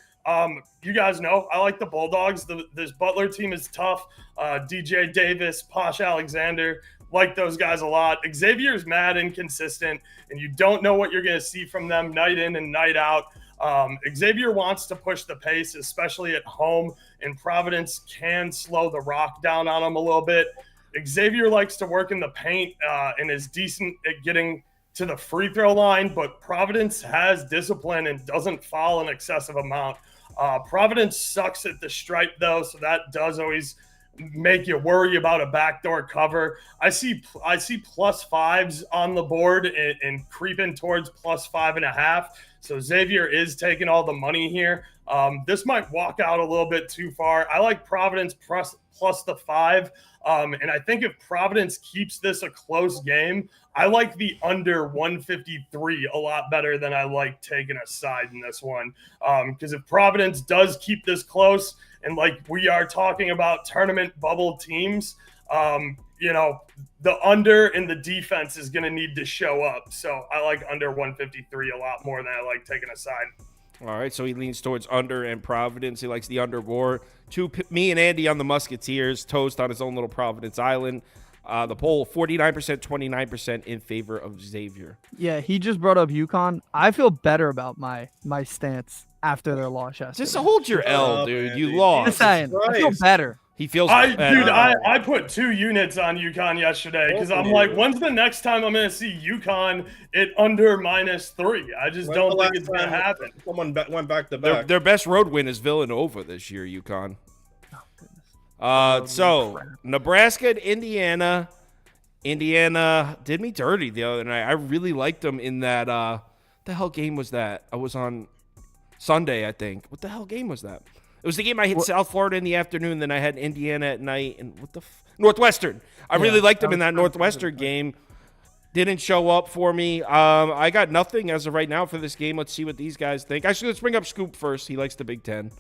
you guys know, I like the Bulldogs. This Butler team is tough. DJ Davis, Posh Alexander, like those guys a lot. Xavier is mad inconsistent, and you don't know what you're going to see from them night in and night out. Xavier wants to push the pace, especially at home, and Providence can slow the rock down on them a little bit. Xavier likes to work in the paint and is decent at getting to the free throw line, but Providence has discipline and doesn't foul an excessive amount. Providence sucks at the stripe, though, so that does always make you worry about a backdoor cover. I see +5s on the board and creeping towards +5.5. So Xavier is taking all the money here. This might walk out a little bit too far. I like Providence plus the 5. And I think if Providence keeps this a close game, I like the under 153 a lot better than I like taking a side in this one. Because if Providence does keep this close, and like we are talking about tournament bubble teams, the under and the defense is going to need to show up. So I like under 153 a lot more than I like taking a side. All right, so he leans towards under and Providence. He likes the under more. Me and Andy on the Musketeers, Toast on his own little Providence Island. The poll, 49%, 29% in favor of Xavier. Yeah, he just brought up UConn. I feel better about my stance after their loss yesterday. Just hold your L, dude. You lost. Just saying, I feel better. He feels better. I put 2 units on UConn yesterday because I'm like, when's the next time I'm going to see UConn at under -3? I just don't think it's going to happen. Someone went back to back. Their best road win is Villanova this year, UConn. So Nebraska and Indiana. Indiana did me dirty the other night. I really liked them in that. What the hell game was that? I was on Sunday, I think. What the hell game was that? It was the game I hit South Florida in the afternoon, then I had Indiana at night, and Northwestern. I really liked them in that Northwestern game. Didn't show up for me. I got nothing as of right now for this game. Let's see what these guys think. Actually, let's bring up Scoop first. He likes the Big Ten.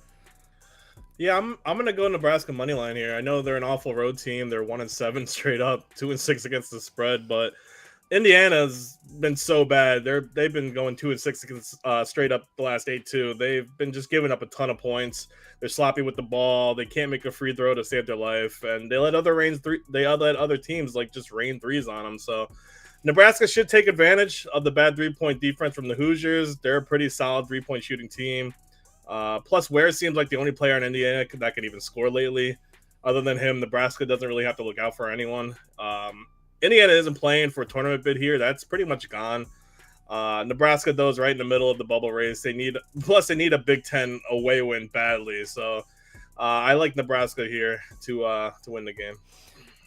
Yeah, I'm gonna go Nebraska money line here. I know they're an awful road team. They're 1-7 straight up, 2-6 against the spread, but Indiana's been so bad. They've been going 2-6 against straight up the last 8 too. They've been just giving up a ton of points. They're sloppy with the ball. They can't make a free throw to save their life, and they let other teams like just rain threes on them. So Nebraska should take advantage of the bad 3-point defense from the Hoosiers. They're a pretty solid 3-point shooting team. Plus, Ware seems like the only player in Indiana that can even score lately. Other than him, Nebraska doesn't really have to look out for anyone. Indiana isn't playing for a tournament bid here. That's pretty much gone. Nebraska, though, is right in the middle of the bubble race. They need a Big Ten away win badly. So I like Nebraska here to win the game.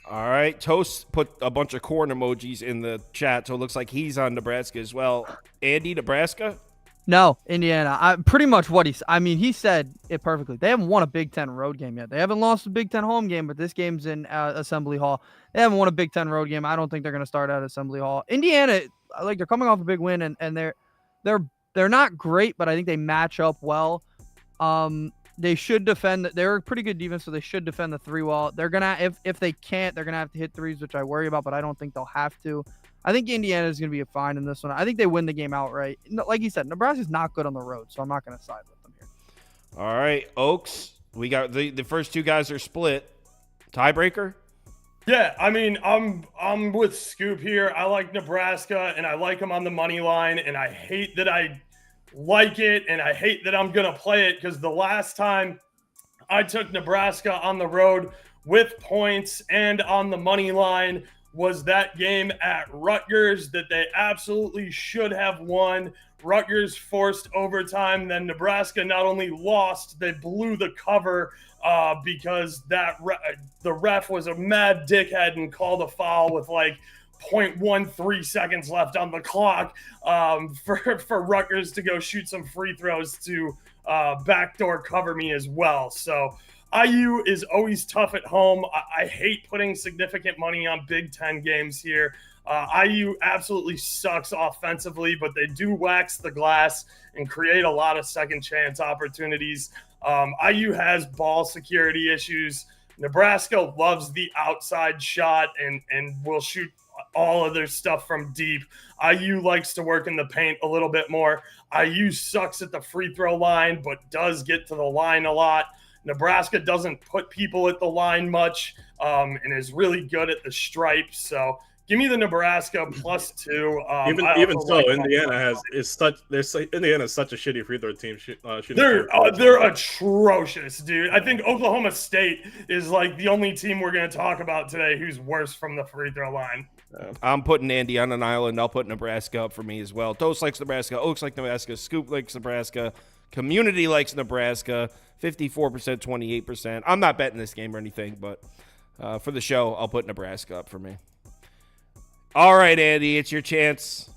All right. Toast put a bunch of corn emojis in the chat, so it looks like he's on Nebraska as well. Andy, Nebraska? No, Indiana. Pretty much what he said it perfectly. They haven't won a Big Ten road game yet. They haven't lost a Big Ten home game, but this game's in Assembly Hall. They haven't won a Big Ten road game. I don't think they're going to start at Assembly Hall. Indiana, they're coming off a big win, and they're not great, but I think they match up well. They should defend. They're a pretty good defense, so they should defend the 3 well. They're gonna if they can't, they're gonna have to hit threes, which I worry about, but I don't think they'll have to. I think Indiana is going to be fine in this one. I think they win the game outright. Like you said, Nebraska's not good on the road, so I'm not going to side with them here. All right, Oaks. We got the first 2 guys are split. Tiebreaker? Yeah, I mean, I'm with Scoop here. I like Nebraska, and I like them on the money line, and I hate that I like it, and I hate that I'm going to play it because the last time I took Nebraska on the road with points and on the money line was that game at Rutgers that they absolutely should have won. Rutgers forced overtime. Then Nebraska not only lost, they blew the cover because the ref was a mad dickhead and called a foul with like 0.13 seconds left on the clock for Rutgers to go shoot some free throws to backdoor cover me as well. So IU is always tough at home. I hate putting significant money on Big Ten games here. IU absolutely sucks offensively, but they do wax the glass and create a lot of second chance opportunities. IU has ball security issues. Nebraska loves the outside shot and will shoot all of their stuff from deep. IU likes to work in the paint a little bit more. IU sucks at the free throw line, but does get to the line a lot. Nebraska doesn't put people at the line much and is really good at the stripes. So give me the Nebraska +2. Even so, Indiana is such a shitty free throw team. They're atrocious, dude. I think Oklahoma State is like the only team we're going to talk about today who's worse from the free throw line. I'm putting Andy on an island. I'll put Nebraska up for me as well. Dose likes Nebraska. Oaks like Nebraska. Scoop likes Nebraska. Community likes Nebraska. 54%, 28%. I'm not betting this game or anything, but for the show, I'll put Nebraska up for me. All right, Andy, it's your chance.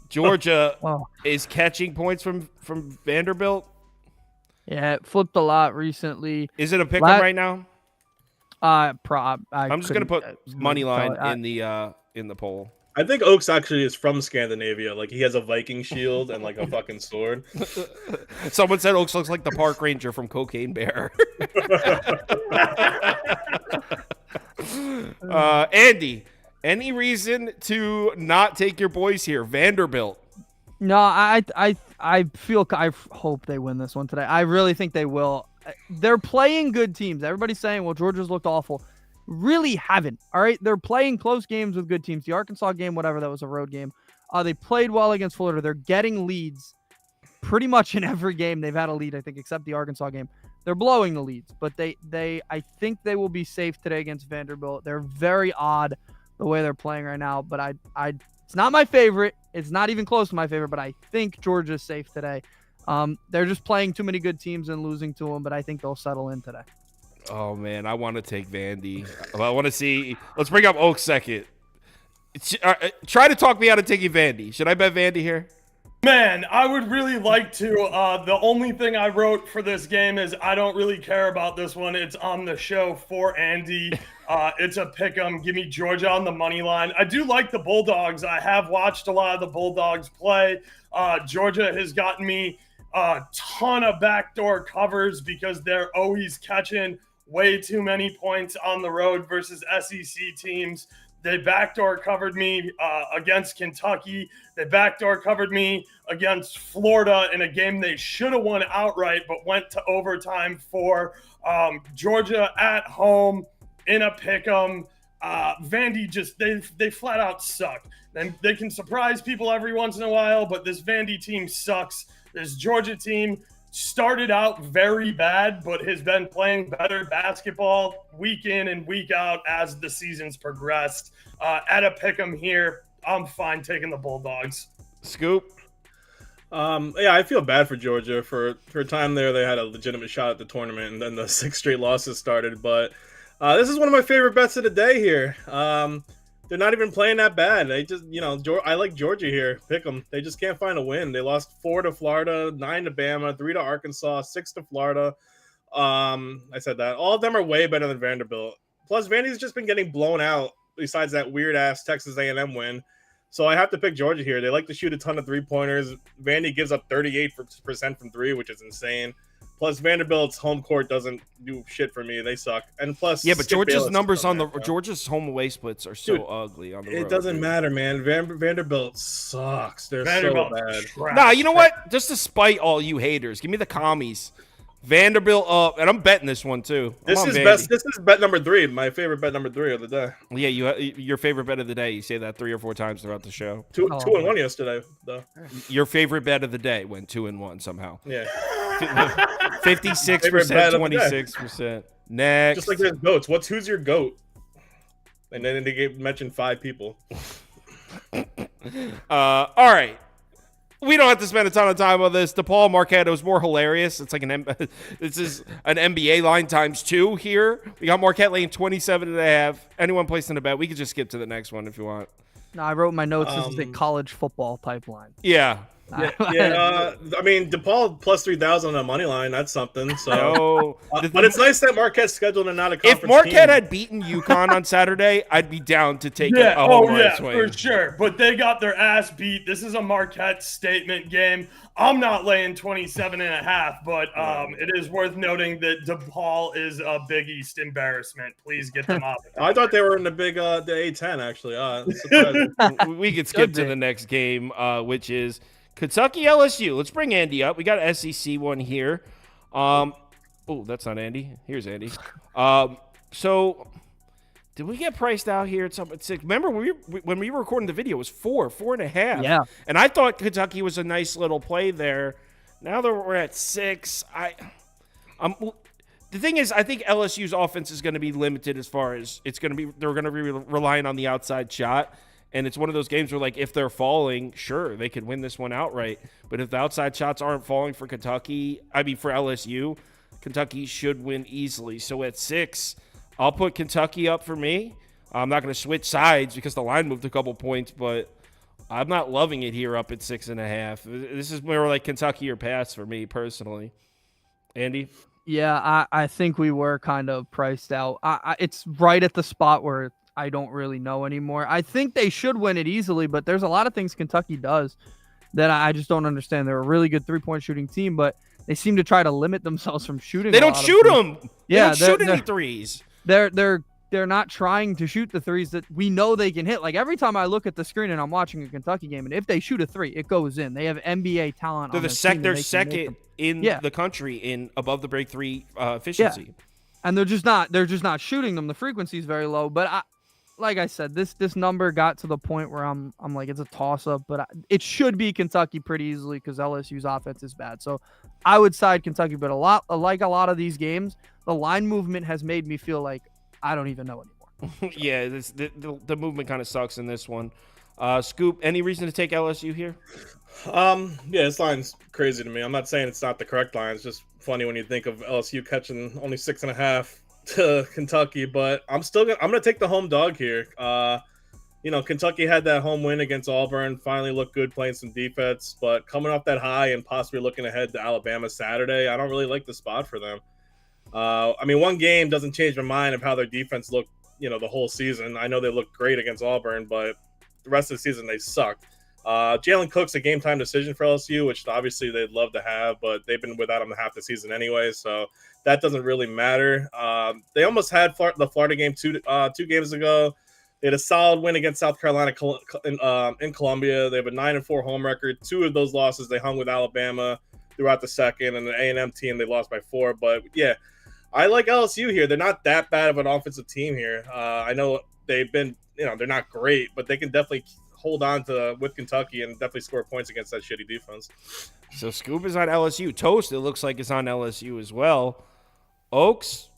Georgia is catching points from Vanderbilt. Yeah, it flipped a lot recently. Is it a pick 'em right now? I'm just gonna put money line in the poll. I think Oaks actually is from Scandinavia. Like, he has a Viking shield and like a fucking sword. Someone said Oaks looks like the park ranger from Cocaine Bear. Andy, any reason to not take your boys here? Vanderbilt. No, I hope they win this one today. I really think they will. They're playing good teams. Everybody's saying, well, Georgia's looked awful. Really haven't. All right. They're playing close games with good teams. The Arkansas game, whatever, that was a road game. They played well against Florida. They're getting leads pretty much in every game. They've had a lead, I think, except the Arkansas game. They're blowing the leads, but I think they will be safe today against Vanderbilt. They're very odd the way they're playing right now, but it's not my favorite. It's not even close to my favorite, but I think Georgia's safe today. They're just playing too many good teams and losing to them, but I think they'll settle in today. Oh, man, I want to take Vandy. I want to see. Let's bring up Oaks second. Try to talk me out of taking Vandy. Should I bet Vandy here? Man, I would really like to. The only thing I wrote for this game is I don't really care about this one. It's on the show for Andy. It's a pick 'em. Give me Georgia on the money line. I do like the Bulldogs. I have watched a lot of the Bulldogs play. Georgia has gotten me a ton of backdoor covers because they're always catching way too many points on the road versus SEC teams. They backdoor covered me against Kentucky. They backdoor covered me against Florida in a game they should have won outright, but went to overtime for. Georgia at home in a pick'em. Vandy just they flat out suck. And they can surprise people every once in a while, but this Vandy team sucks. This Georgia team started out very bad, but has been playing better basketball week in and week out as the season's progressed. At a pick'em here, I'm fine taking the Bulldogs. Scoop. Yeah, I feel bad for Georgia. For a time there, they had a legitimate shot at the tournament, and then the 6 straight losses started. But this is one of my favorite bets of the day here. They're not even playing that bad. They just, I like Georgia here. Pick them. They just can't find a win. They lost 4 to Florida, 9 to Bama, 3 to Arkansas, 6 to Florida. I said that. All of them are way better than Vanderbilt. Plus, Vandy's just been getting blown out besides that weird-ass Texas A&M win. So I have to pick Georgia here. They like to shoot a ton of three-pointers. Vandy gives up 38% from 3, which is insane. Plus, Vanderbilt's home court doesn't do shit for me. They suck. And plus, yeah, but Georgia's numbers on Georgia's home away splits are so ugly on the road. It doesn't matter, man. Vanderbilt sucks. They're so bad. Nah, you know what? Just to spite all you haters, give me the commies. Vanderbilt up, and I'm betting this one too. This is bet number 3. My favorite bet number 3 of the day. Yeah, your favorite bet of the day. You say that 3 or 4 times throughout the show. 2-1 yesterday, though. Your favorite bet of the day went 2-1 somehow. Yeah. 56%, 26%. Next. Just like there's goats. Who's your goat? And then they mentioned 5 people. All right. We don't have to spend a ton of time on this. DePaul Marquette was more hilarious. It's like this is an NBA line times 2 here. We got Marquette laying 27.5. Anyone placing a bet? We could just skip to the next one if you want. No, I wrote in my notes. This is a college football type line. Yeah. Yeah, I mean, DePaul plus 3,000 on a money line. That's something. So, No, but it's nice that Marquette's scheduled and not a conference if Marquette team. had beaten UConn on Saturday, I'd be down to take Yeah, a home run yeah, swing. for sure. But they got their ass beat. This is a Marquette statement game. I'm not laying 27.5, but it is worth noting that DePaul is a Big East embarrassment. Please get them off. I thought they were in the A10 actually. Surprising. We could skip to the next game, which is Kentucky LSU. Let's bring Andy up. We got an SEC one here. Oh, that's not Andy. Here's Andy. So did we get priced out here at some 6? Remember when we were recording the video, it was 4.5. Yeah. And I thought Kentucky was a nice little play there. Now that we're at 6, the thing is, I think LSU's offense is going to be limited as far as they're going to be relying on the outside shot. And it's one of those games where, like, if they're falling, sure, they could win this one outright. But if the outside shots aren't falling for for LSU, Kentucky should win easily. So at 6, I'll put Kentucky up for me. I'm not going to switch sides because the line moved a couple points, but I'm not loving it here up at 6.5. This is more like Kentucky or pass for me personally. Andy? Yeah, I think we were kind of priced out. It's right at the spot where I don't really know anymore. I think they should win it easily, but there's a lot of things Kentucky does that I just don't understand. They're a really good three-point shooting team, but they seem to try to limit themselves from shooting. They don't shoot them. Yeah, they don't shoot any threes. They're not trying to shoot the threes that we know they can hit. Like every time I look at the screen and I'm watching a Kentucky game, and if they shoot a 3, it goes in. They have NBA talent. They're second in the country in above the break 3 efficiency. Yeah. And they're just not shooting them. The frequency is very low. But like I said, this number got to the point where I'm like, it's a toss up, but it should be Kentucky pretty easily because LSU's offense is bad. So I would side Kentucky, but a lot of these games, the line movement has made me feel like I don't even know anymore. Yeah, the movement kind of sucks in this one. Scoop, any reason to take LSU here? Yeah, this line's crazy to me. I'm not saying it's not the correct line. It's just funny when you think of LSU catching only 6.5 to Kentucky, but I'm gonna take the home dog here. Kentucky had that home win against Auburn, finally looked good playing some defense, but coming off that high and possibly looking ahead to Alabama Saturday, I don't really like the spot for them. One game doesn't change my mind of how their defense looked, the whole season. I know they looked great against Auburn, but the rest of the season they sucked. Jalen Cook's a game time decision for LSU, which obviously they'd love to have, but they've been without him half the season anyway, so that doesn't really matter. They almost had the Florida game two games ago. They had a solid win against South Carolina in Columbia. They have a 9-4 home record. 2 of those losses they hung with Alabama throughout the second, and the A&M team they lost by 4. But yeah, I like LSU here. They're not that bad of an offensive team here. I know they've been, they're not great, but they can definitely hold on with Kentucky and definitely score points against that shitty defense. So Scoop is on LSU. Toast, it looks like, is on LSU as well. Oaks?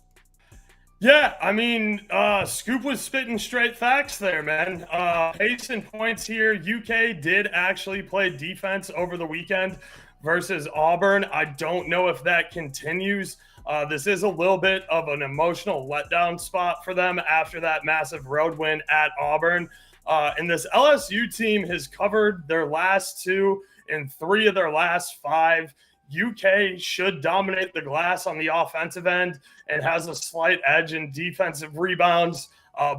Yeah, Scoop was spitting straight facts there, man. Pace and points here. UK did actually play defense over the weekend versus Auburn. I don't know if that continues. This is a little bit of an emotional letdown spot for them after that massive road win at Auburn. And this LSU team has covered their last 2 and 3 of their last 5. UK should dominate the glass on the offensive end and has a slight edge in defensive rebounds.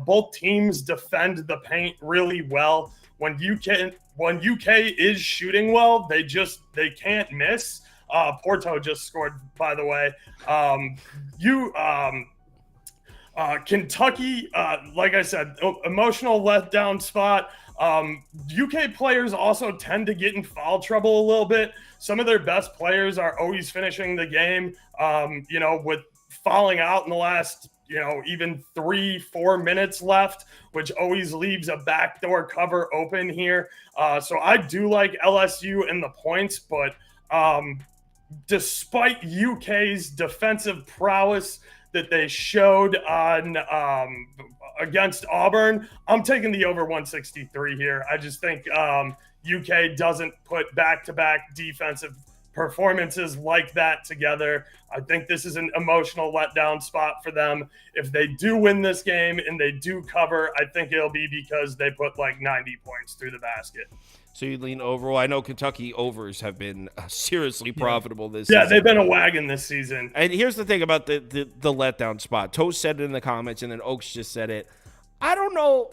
Both teams defend the paint really well. When UK is shooting well, they can't miss. Porto just scored, by the way. Kentucky, like I said, emotional letdown spot. UK players also tend to get in foul trouble a little bit. Some of their best players are always finishing the game, with fouling out in the last, even 3-4 minutes left, which always leaves a backdoor cover open here. So I do like LSU in the points, but despite UK's defensive prowess that they showed on against Auburn, I'm taking the over 163 here. I just think UK doesn't put back-to-back defensive performances like that together. I think this is an emotional letdown spot for them. If they do win this game and they do cover, I think it'll be because they put like 90 points through the basket. So you lean over. Well, I know Kentucky overs have been seriously profitable this Yeah, season. they've been a wagon this season. And here's the thing about the letdown spot. Toast said it in the comments, and then Oaks just said it. I don't know.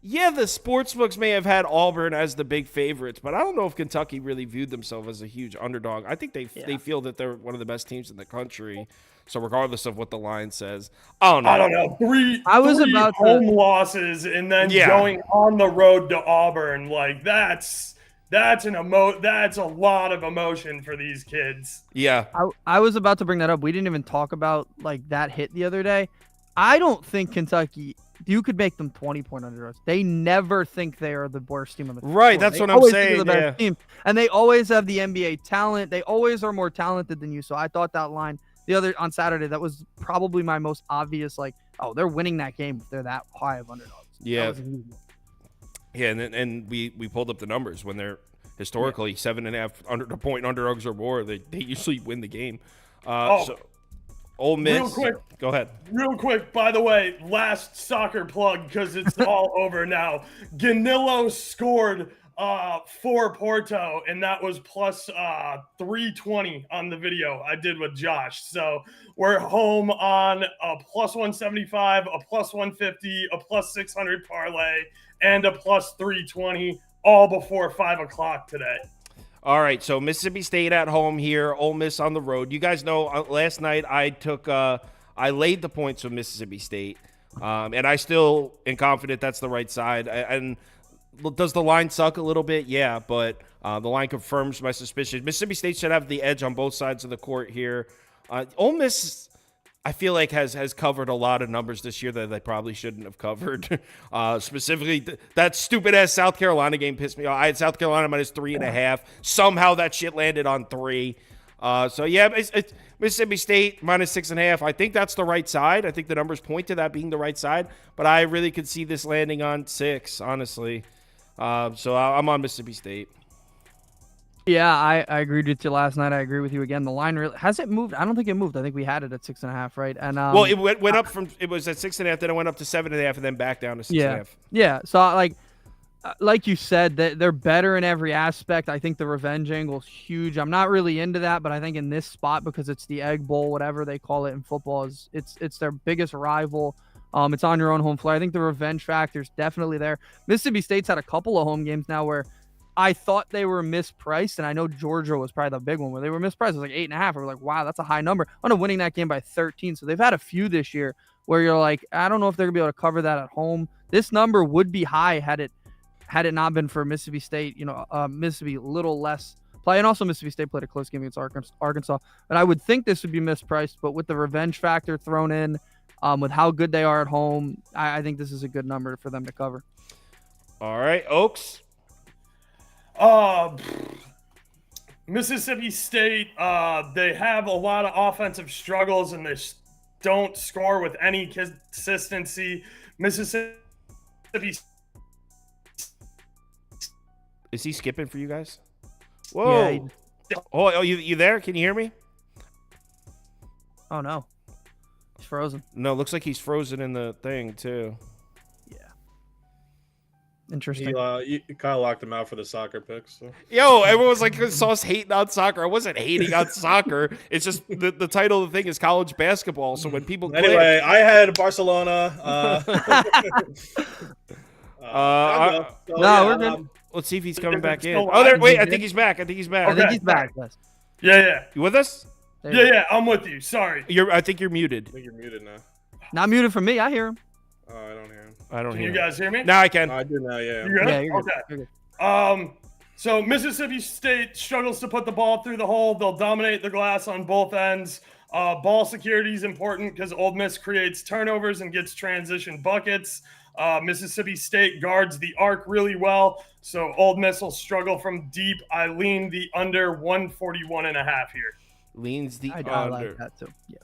Yeah, the sportsbooks may have had Auburn as the big favorites, but I don't know if Kentucky really viewed themselves as a huge underdog. I think they feel that they're one of the best teams in the country. So regardless of what the line says, I don't know. Three about home losses and then going on the road to Auburn, like that's a lot of emotion for these kids. Yeah. I was about to bring that up. We didn't even talk about like that hit the other day. I don't think Kentucky, you could make them 20-point underdogs. They never think they are the worst team on the right. floor. That's what I'm saying. The best team. And they always have the NBA talent. They always are more talented than you. So I thought that line on Saturday, that was probably my most obvious, like, oh, they're winning that game if they're that high of underdogs. Yeah. Yeah, and we pulled up the numbers when they're historically 7.5 point underdogs or more. They usually win the game. So Ole Miss. Real quick. Go ahead. Real quick, by the way, last soccer plug because it's all over now. Ganillo scored for Porto, and that was plus 320 on the video I did with Josh. So we're home on a plus 175, a plus 150, a plus 600 parlay, and a plus 320, all before 5 o'clock today. All right, so Mississippi State at home here, Ole Miss on the road. You guys know last night I laid the points with Mississippi State, and I still am confident that's the right side. And does the line suck a little bit? Yeah, but the line confirms my suspicion. Mississippi State should have the edge on both sides of the court here. Ole Miss, I feel like, has covered a lot of numbers this year that they probably shouldn't have covered. Specifically, that stupid-ass South Carolina game pissed me off. I had South Carolina minus 3.5. Somehow that shit landed on 3. So, yeah, it's Mississippi State minus 6.5. I think that's the right side. I think the numbers point to that being the right side. But I really could see this landing on 6, honestly. So I'm on Mississippi State. Yeah, I agreed with you last night. I agree with you again. The line really has it moved. I don't think it moved. I think we had it at 6.5, right? And well, it went up from it was at 6.5, then it went up to 7.5, and then back down to 6.5. Yeah. So like you said, they're better in every aspect. I think the revenge angle is huge. I'm not really into that, but I think in this spot, because it's the Egg Bowl, whatever they call it in football, it's their biggest rival. It's on your own home floor. I think the revenge factor is definitely there. Mississippi State's had a couple of home games now where I thought they were mispriced, and I know Georgia was probably the big one where they were mispriced. It was like 8.5. We were like, wow, that's a high number. I'm winning that game by 13. So they've had a few this year where you're like, I don't know if they're gonna be able to cover that at home. This number would be high had it not been for Mississippi State. Mississippi a little less play, and also Mississippi State played a close game against Arkansas. And I would think this would be mispriced, but with the revenge factor thrown in, with how good they are at home, I think this is a good number for them to cover. All right, Oaks. Mississippi State, they have a lot of offensive struggles and they don't score with any consistency. Mississippi. Is he skipping for you guys? Whoa. Yeah, oh, you there? Can you hear me? Oh, no. He's frozen. No, looks like he's frozen in the thing, too. Interesting. You kind of locked him out for the soccer picks. So. Yo, everyone was like, saw us hating on soccer. I wasn't hating on soccer. It's just the title of the thing is college basketball. So when people anyway, I had Barcelona. We're good. Let's see if he's coming back in. Oh, there. Wait, I think he's back. Okay. I think he's back. Yeah. You with us? Yeah. I'm with you. Sorry. I think you're muted. I think you're muted now. Not muted for me. I hear him. Oh, I don't hear him. Can you guys hear me? Now I can. I do now, yeah. You good? Yeah, you're good. Okay. You're good. So Mississippi State struggles to put the ball through the hole. They'll dominate the glass on both ends. Ball security is important because Ole Miss creates turnovers and gets transition buckets. Mississippi State guards the arc really well, so Ole Miss will struggle from deep. I lean the under 141.5 here. Leans the under. I like that too. Yeah.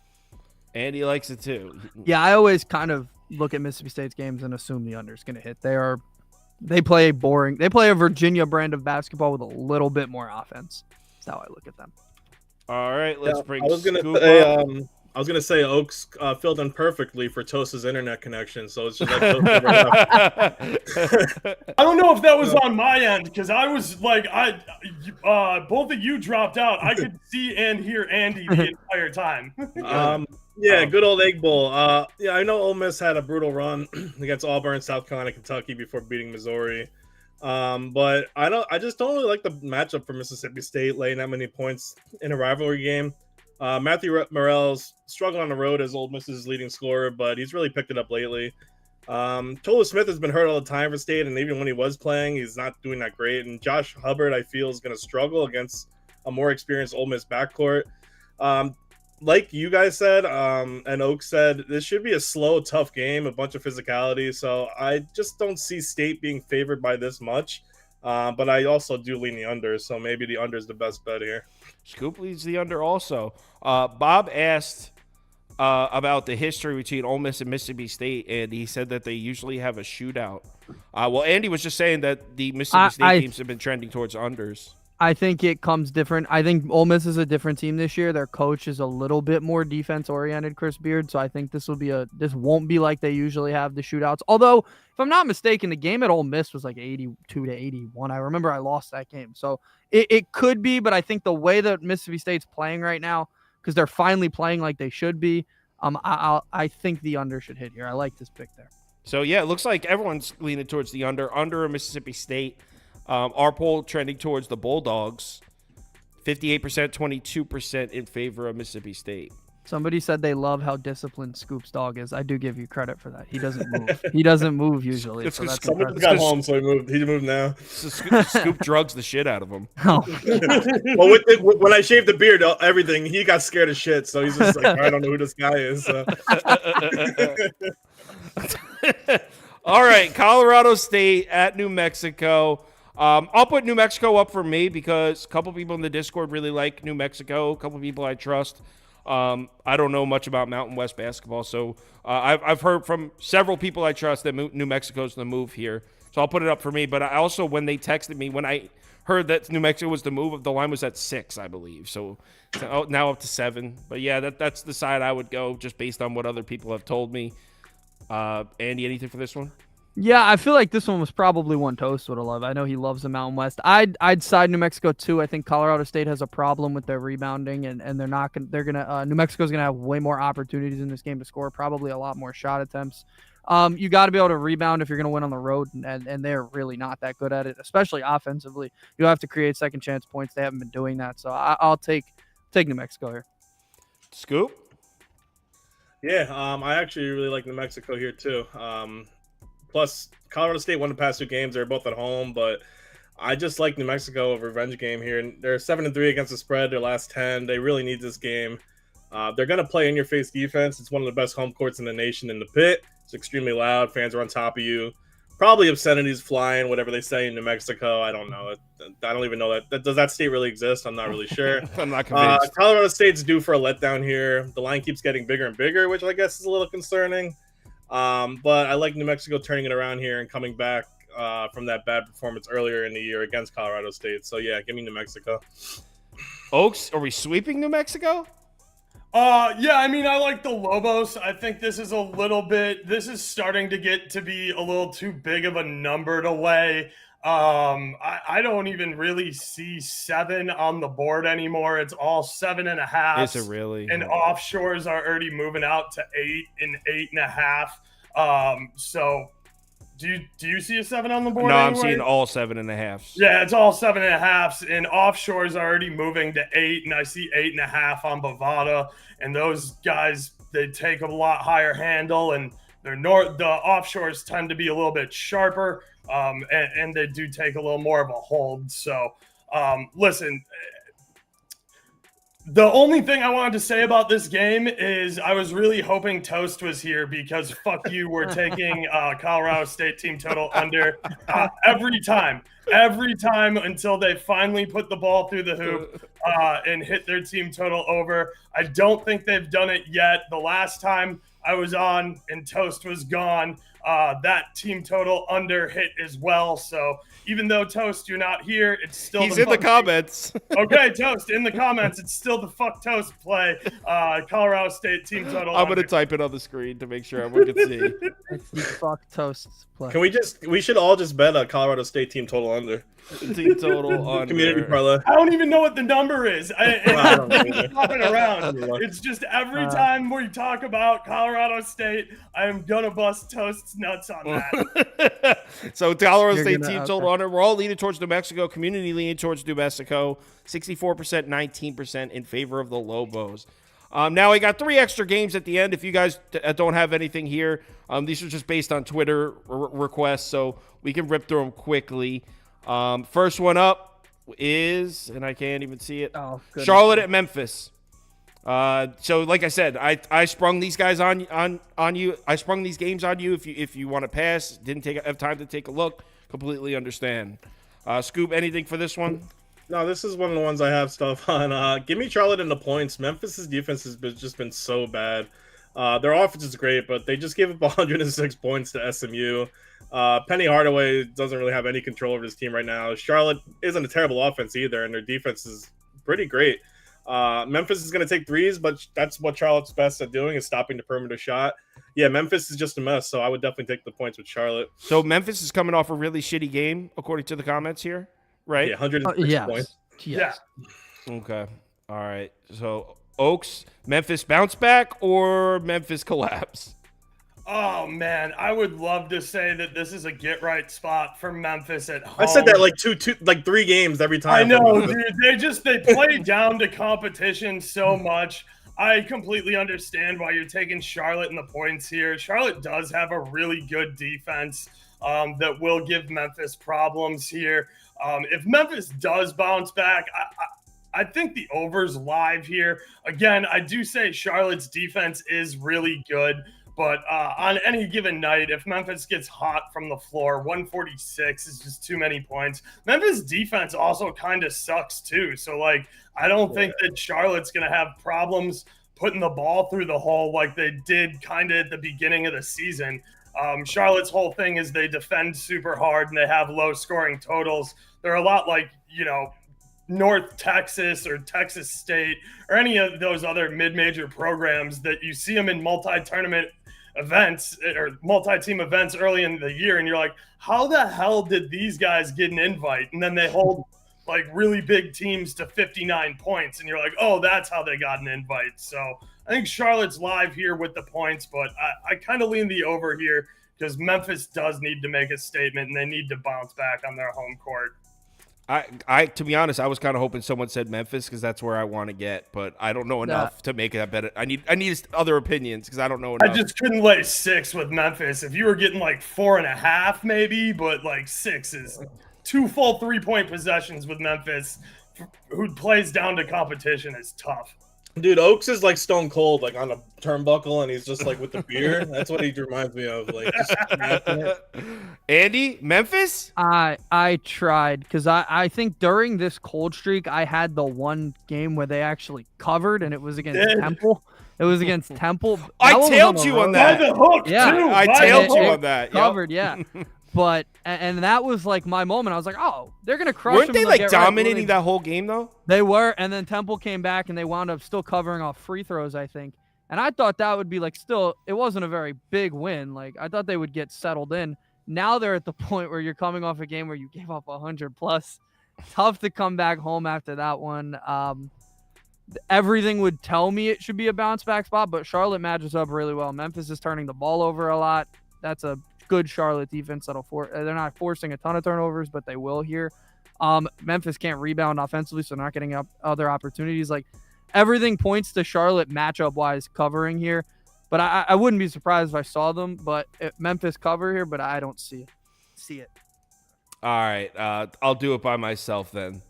Andy likes it too. Yeah, I always kind of look at Mississippi State's games and assume the under is going to hit. They play a Virginia brand of basketball with a little bit more offense. That's how I look at them. All right, let's bring. I was going to I was gonna say Oaks filled in perfectly for Toast's internet connection, so it's just like Toast never left. I don't know if that was on my end because I was like, both of you dropped out. I could see and hear Andy the entire time. Yeah, good old Egg Bowl. Yeah, I know Ole Miss had a brutal run against Auburn, South Carolina, Kentucky before beating Missouri. But I just don't really like the matchup for Mississippi State laying that many points in a rivalry game. Matthew Morrell's struggling on the road as Ole Miss's leading scorer, but he's really picked it up lately. Tolu Smith has been hurt all the time for State, and even when he was playing, he's not doing that great. And Josh Hubbard, I feel, is going to struggle against a more experienced Ole Miss backcourt. Like you guys said, and Oak said, this should be a slow, tough game, a bunch of physicality. So I just don't see State being favored by this much. But I also do lean the under, so maybe the under is the best bet here. Scoop leads the under also. Bob asked about the history between Ole Miss and Mississippi State, and he said that they usually have a shootout. Well, Andy was just saying that the Mississippi State teams have been trending towards unders. I think it comes different. I think Ole Miss is a different team this year. Their coach is a little bit more defense-oriented, Chris Beard, so I think this won't be like they usually have the shootouts. Although, if I'm not mistaken, the game at Ole Miss was like 82-81. I remember I lost that game. So it could be, but I think the way that Mississippi State's playing right now, because they're finally playing like they should be, I think the under should hit here. I like this pick there. So, yeah, it looks like everyone's leaning towards the under Mississippi State. Our poll trending towards the Bulldogs, 58%, 22% in favor of Mississippi State. Somebody said they love how disciplined Scoop's dog is. I do give you credit for that. He doesn't move. He doesn't move usually. So that's someone got home, so he moved. He moved now. Scoop drugs the shit out of him. Oh. Well, when I shaved the beard, everything, he got scared of shit. So he's just like, I don't know who this guy is. So. All right, Colorado State at New Mexico. I'll put New Mexico up for me because a couple people in the Discord really like New Mexico. A couple people I trust. I don't know much about Mountain West basketball, so I've heard from several people I trust that New Mexico's the move here. So I'll put it up for me. But I also, when they texted me, when I heard that New Mexico was the move, the line was at 6, I believe. So now up to 7. But yeah, that's the side I would go just based on what other people have told me. Andy, anything for this one? Yeah, I feel like this one was probably one Toast would have loved. I know he loves the Mountain West. I'd side New Mexico too. I think Colorado State has a problem with their rebounding, and they're not gonna. They're gonna. New Mexico's gonna have way more opportunities in this game to score. Probably a lot more shot attempts. You got to be able to rebound if you're gonna win on the road, and they're really not that good at it, especially offensively. You have to create second chance points. They haven't been doing that, so I'll take New Mexico here. Scoop. Yeah, I actually really like New Mexico here too. Plus, Colorado State won the past 2 games. They're both at home, but I just like New Mexico, a revenge game here. And they're 7-3 against the spread. Their last 10. They really need this game. They're going to play in-your-face defense. It's one of the best home courts in the nation in the pit. It's extremely loud. Fans are on top of you. Probably obscenities flying, whatever they say in New Mexico. I don't know. I don't even know that. Does that state really exist? I'm not really sure. I'm not convinced. Colorado State's due for a letdown here. The line keeps getting bigger and bigger, which I guess is a little concerning. But I like New Mexico turning it around here and coming back from that bad performance earlier in the year against Colorado State. So, yeah, give me New Mexico. Oaks, are we sweeping New Mexico? Yeah, I mean, I like the Lobos. I think this is starting to get to be a little too big of a number to lay. I don't even really see 7 on the board anymore. It's all 7.5. Is it really? And offshores are already moving out to 8 and 8.5. So do you see a 7 on the board? No, anyway? I'm seeing all 7.5s. Yeah, it's all 7.5s, and offshores are already moving to 8, and I see 8.5 on Bovada. And those guys, they take a lot higher handle, and the offshores tend to be a little bit sharper. And they do take a little more of a hold. So, listen, the only thing I wanted to say about this game is I was really hoping Toast was here because fuck you, we're taking Colorado State team total under every time until they finally put the ball through the hoop and hit their team total over. I don't think they've done it yet. The last time I was on and Toast was gone, that team total under hit as well. So even though Toast, you're not here, it's still He's in the comments. Okay, Toast, in the comments, it's still the fuck Toast play. Colorado State team total. I'm going to type it on the screen to make sure everyone can see. It's the fuck Toast's play. We should all just bet a Colorado State team total under. Team total under. Community parlay. I don't even know what the number is. I don't know. It's popping around. It's just every time we talk about Colorado State, I am gonna bust Toast's nuts on that. So Colorado You're State gonna- team okay. total under. We're all leaning towards New Mexico. Community leaning towards New Mexico. 64%, 19% in favor of the Lobos. Now we got 3 extra games at the end. If you guys don't have anything here, these are just based on Twitter requests, so we can rip through them quickly. First one up is, and I can't even see it, Oh, goodness. Charlotte at Memphis. So like I said, I sprung these guys on you. I sprung these games on you. If you want to pass, didn't have time to take a look, completely understand. Scoop, anything for this one? No, this is one of the ones I have stuff on. Give me Charlotte in the points. Memphis's defense has just been so bad. Their offense is great, but they just gave up 106 points to SMU. Penny Hardaway doesn't really have any control over his team right now. Charlotte isn't a terrible offense either, and their defense is pretty great. Memphis is going to take threes, but that's what Charlotte's best at doing, is stopping the perimeter shot. Yeah, Memphis is just a mess, so I would definitely take the points with Charlotte. So Memphis is coming off a really shitty game, according to the comments here, right? Yeah, 106 yes. points. Yes. Okay. All right. So Oaks, Memphis bounce back or Memphis collapse? Oh man, I would love to say that this is a get right spot for Memphis at home. I said that like 3 games every time. I know, dude. They play down to competition so much. I completely understand why you're taking Charlotte in the points here. Charlotte does have a really good defense that will give Memphis problems here. If Memphis does bounce back, I think the over's live here. Again, I do say Charlotte's defense is really good, but on any given night, if Memphis gets hot from the floor, 146 is just too many points. Memphis defense also kind of sucks too. So, like, I don't think that Charlotte's going to have problems putting the ball through the hole like they did kind of at the beginning of the season. Charlotte's whole thing is they defend super hard and they have low scoring totals. They're a lot like, North Texas or Texas State or any of those other mid-major programs that you see them in multi-tournament events or multi-team events early in the year, and you're like, how the hell did these guys get an invite? And then they hold like really big teams to 59 points, and you're like, oh, that's how they got an invite. So I think Charlotte's live here with the points, but I kind of lean the over here because Memphis does need to make a statement and they need to bounce back on their home court. I to be honest, I was kind of hoping someone said Memphis because that's where I want to get, but I don't know enough to make that bet. I need other opinions because I don't know enough. I just couldn't lay 6 with Memphis. If you were getting like 4.5, maybe, but like 6 is 2 full 3-point possessions with Memphis, who plays down to competition, is tough. Dude, Oaks is like stone cold, like on a turnbuckle, and he's just like with the beer. That's what he reminds me of. Like, just snapping it. Andy, Memphis? I tried because I think during this cold streak I had the one game where they actually covered, and it was against Temple. It was against Temple. I That one was tailed the you on road. that. By the hook, Yeah. too. I By tailed the you hook. on that. Yep. Covered, yeah. But and that was like my moment. I was like, oh, they're gonna crush Weren't them they and like they'll get right. dominating that whole game though? They were, and then Temple came back and they wound up still covering off free throws, I think. And I thought that would be like still, it wasn't a very big win. Like I thought they would get settled in. Now they're at the point where you're coming off a game where you gave up 100 plus. Tough to come back home after that one. Everything would tell me it should be a bounce back spot, but Charlotte matches up really well. Memphis is turning the ball over a lot. That's a good Charlotte defense they're not forcing a ton of turnovers, but they will here. Memphis can't rebound offensively, so they're not getting up other opportunities. Like everything points to Charlotte matchup wise covering here, but I wouldn't be surprised if I saw them. But Memphis cover here, but I don't see it. All right, I'll do it by myself then.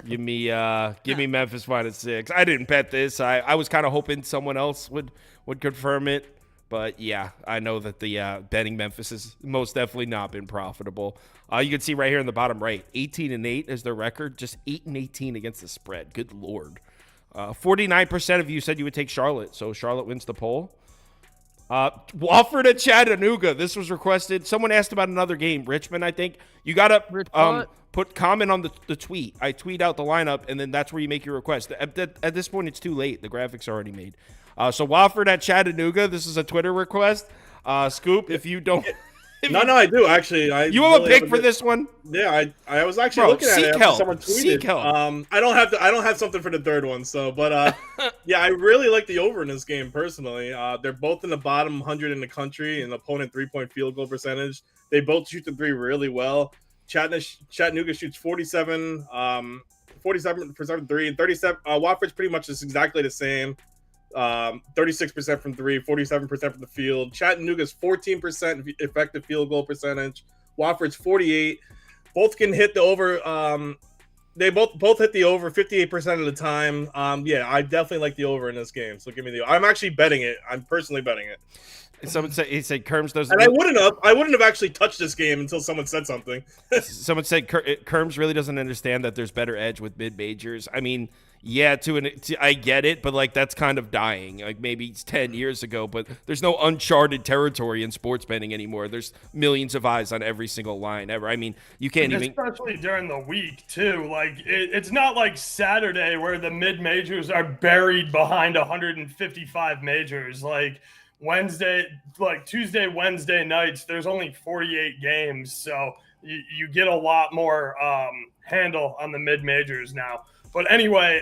Give me Memphis -6. I didn't bet this. I was kind of hoping someone else would confirm it. But, yeah, I know that the betting Memphis has most definitely not been profitable. You can see right here in the bottom right, 18-8 is their record. Just 8-18 against the spread. Good Lord. 49% of you said you would take Charlotte, so Charlotte wins the poll. Wofford at Chattanooga. This was requested. Someone asked about another game. Richmond, I think. You got to put comment on the tweet. I tweet out the lineup, and then that's where you make your request. At this point, it's too late. The graphics are already made. So Wofford at Chattanooga. This is a Twitter request. Scoop, if you don't... No, I do actually. You have a pick for this one? Yeah, I was actually looking at it after someone tweeted. Seek help. I don't have something for the third one. So, but yeah, I really like the over in this game personally. They're both in the bottom 100 in the country in opponent 3-point field goal percentage. They both shoot the three really well. Chattanooga shoots 47% from three, and 37. Wofford's pretty much just exactly the same. 36% from three, 47% from the field. Chattanooga's 14% effective field goal percentage. Wofford's 48. Both can hit the over. They both hit the over 58% of the time. Yeah, I definitely like the over in this game. So give me the. I'm actually betting it. I'm personally betting it. Someone said Kirms doesn't. And I wouldn't have actually touched this game until someone said something. Someone said Kirms really doesn't understand that there's better edge with mid majors. I mean, yeah, I get it, but like that's kind of dying. Like maybe it's 10 years ago, but there's no uncharted territory in sports betting anymore. There's millions of eyes on every single line ever. I mean, you can't even. Especially during the week too. Like it's not like Saturday where the mid majors are buried behind 155 majors. Like Tuesday, Wednesday nights, there's only 48 games, so you get a lot more handle on the mid majors now. But anyway,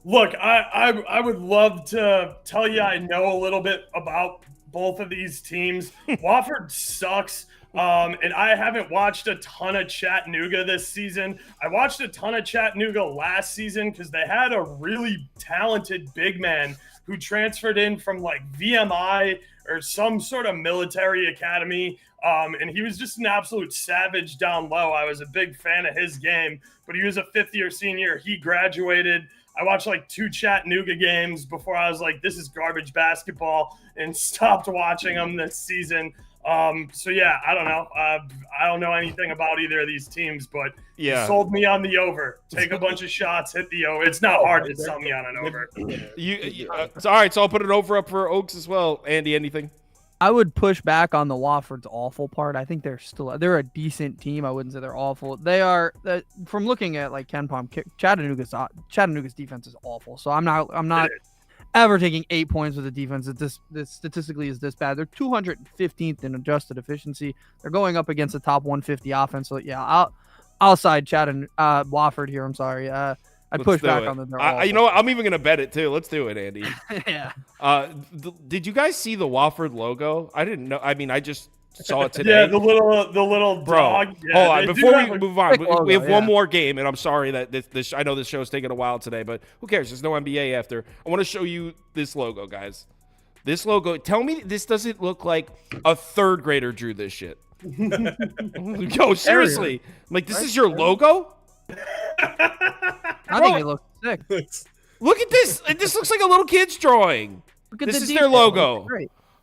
look, I would love to tell you I know a little bit about both of these teams. Wofford sucks, and I haven't watched a ton of Chattanooga this season. I watched a ton of Chattanooga last season because they had a really talented big man who transferred in from like VMI or some sort of military academy. And he was just an absolute savage down low. I was a big fan of his game, but he was a fifth-year senior. He graduated. I watched like 2 Chattanooga games before I was like, this is garbage basketball, and stopped watching them this season. So yeah, I don't know. I don't know anything about either of these teams, but you sold me on the over. Take a bunch of shots, hit the over. It's not hard to sell me on an over. All right, so I'll put an over up for Oaks as well. Andy, anything? I would push back on the Wofford's awful part. I think they're a decent team. I wouldn't say they're awful. They are from looking at like KenPom, Chattanooga's defense is awful. So I'm not ever taking 8 points with a defense that this statistically is this bad. They're 215th in adjusted efficiency. They're going up against a top 150 offense. So yeah, I'll side Wofford here. I'm sorry. I'd push back on the. You know what? I'm even gonna bet it too. Let's do it, Andy. Yeah. Did you guys see the Wofford logo? I didn't know. I mean, I just saw it today. Yeah, the little dog. Yeah, hold on. Before we move on, we have one more game, and I'm sorry that this. I know this show's taking a while today, but who cares? There's no NBA after. I want to show you this logo, guys. This logo. Tell me this doesn't look like a third grader drew this shit. Yo, seriously. Like, this is your logo? I think it looks sick. Look at this. This looks like a little kid's drawing. This is their logo.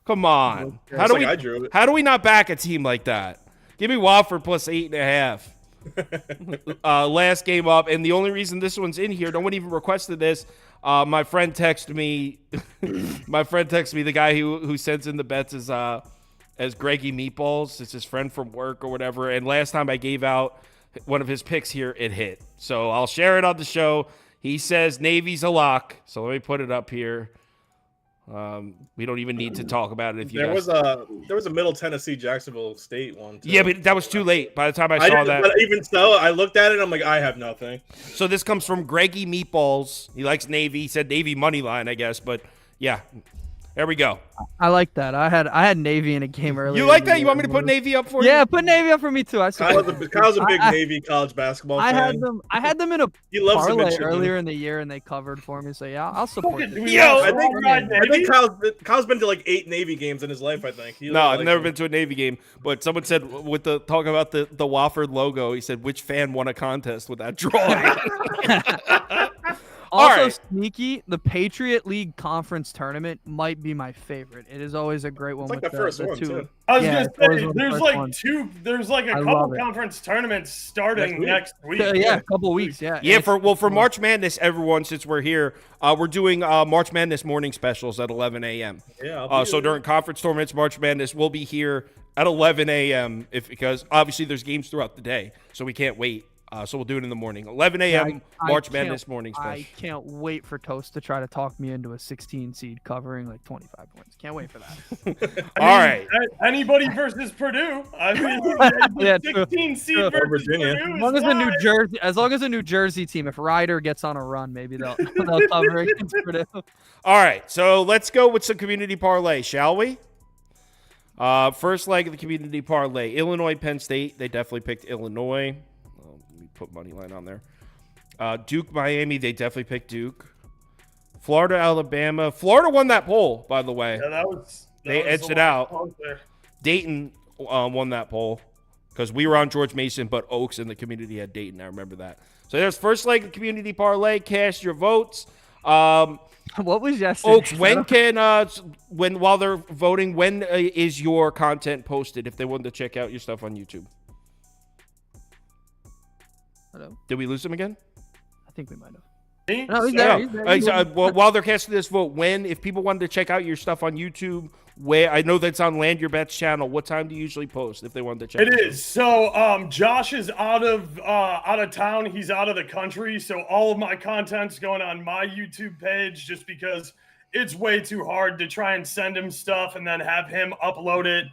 Come on. How do we not back a team like that? Give me Wofford plus 8.5. Last game up, and the only reason this one's in here, no one even requested this. My friend texted me. The guy who sends in the bets as Greggy Meatballs. It's his friend from work or whatever. And last time I gave out one of his picks here, it hit. So I'll share it on the show. He says Navy's a lock. So let me put it up here. We don't even need to talk about it. If you there was a Middle Tennessee Jacksonville State one too. Yeah, but that was too late. By the time I saw that, but even so, I looked at it. I'm like, I have nothing. So this comes from Greggy Meatballs. He likes Navy. He said Navy money line, I guess. But yeah, there we go. I like that. I had Navy in a game earlier. You like that? You want me to put Navy up for you? Yeah, put Navy up for me too. Kyle's a big Navy college basketball fan. I had them in a parlay earlier in the year, and they covered for me. So yeah, I'll support it. I think Kyle's been to like 8 Navy games in his life. I think. I've never been to a Navy game. But someone said with the talking about the Wofford logo, he said which fan won a contest with that drawing. Also, right. sneaky, the Patriot League Conference Tournament might be my favorite. It is always a great one. It's like with the first one, two. too. I was Yeah, gonna it's always say one of the there's first like ones. there's like a I couple love it. conference tournaments starting Next next week. Yeah, a couple weeks. Yeah. Yeah, and for March Madness, everyone, since we're here, we're doing March Madness morning specials at 11 a.m. Yeah, I'll be So there. during conference tournaments, March Madness, we'll be here at 11 a.m. because obviously there's games throughout the day, so we can't wait. So we'll do it in the morning. 11 a.m. I March can't- Madness morning special. I can't wait for Toast to try to talk me into a 16 seed covering like 25 points. Can't wait for that. All right. Anybody versus Purdue. I mean, Yeah, 16 seed true. versus Virginia. Purdue. As long is as live. as long as a New Jersey team, if Ryder gets on a run, maybe they'll cover against Purdue. All right. So let's go with some community parlay, shall we? First leg of the community parlay. Illinois, Penn State. They definitely picked Illinois. Let me put money line on there. Duke, Miami. They definitely picked Duke. Florida, Alabama. Florida won that poll, by the way. Yeah, that was. They was edged a it lot out. closer. Dayton won that poll because we were on George Mason, but Oaks in the community had Dayton. I remember that. So there's first leg of community parlay. Cast your votes. What was yesterday? Oaks, while they're voting, when is your content posted if they wanted to check out your stuff on YouTube? Hello? Did we lose him again? I think we might have. Me? No, he's So- there. He's there. So, while they're casting this vote, if people wanted to check out your stuff on YouTube, where I know that's on Land Your Bets channel, what time do you usually post if they wanted to check It out? is. So Josh is out of town. He's out of the country. So all of my content's going on my YouTube page just because it's way too hard to try and send him stuff and then have him upload it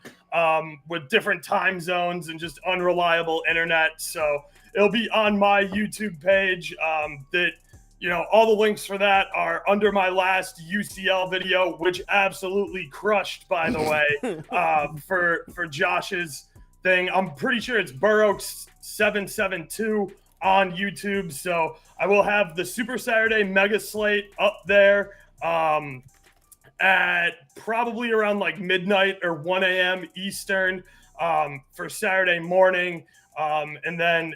with different time zones and just unreliable internet. So it'll be on my YouTube page. All the links for that are under my last UCL video, which absolutely crushed, by the way, for Josh's thing. I'm pretty sure it's Burrows772 on YouTube. So I will have the Super Saturday Mega Slate up there at probably around like midnight or 1 a.m. Eastern for Saturday morning. And then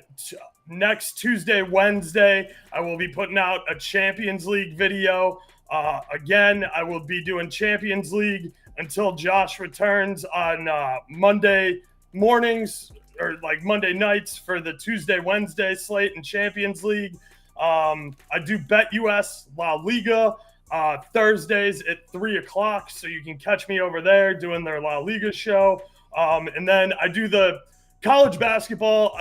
next Tuesday, Wednesday, I will be putting out a Champions League video. Again, I will be doing Champions League until Josh returns on Monday mornings or like Monday nights for the Tuesday, Wednesday slate and Champions League. I do Bet US La Liga Thursdays at 3 o'clock, so you can catch me over there doing their La Liga show. And then I do the college basketball.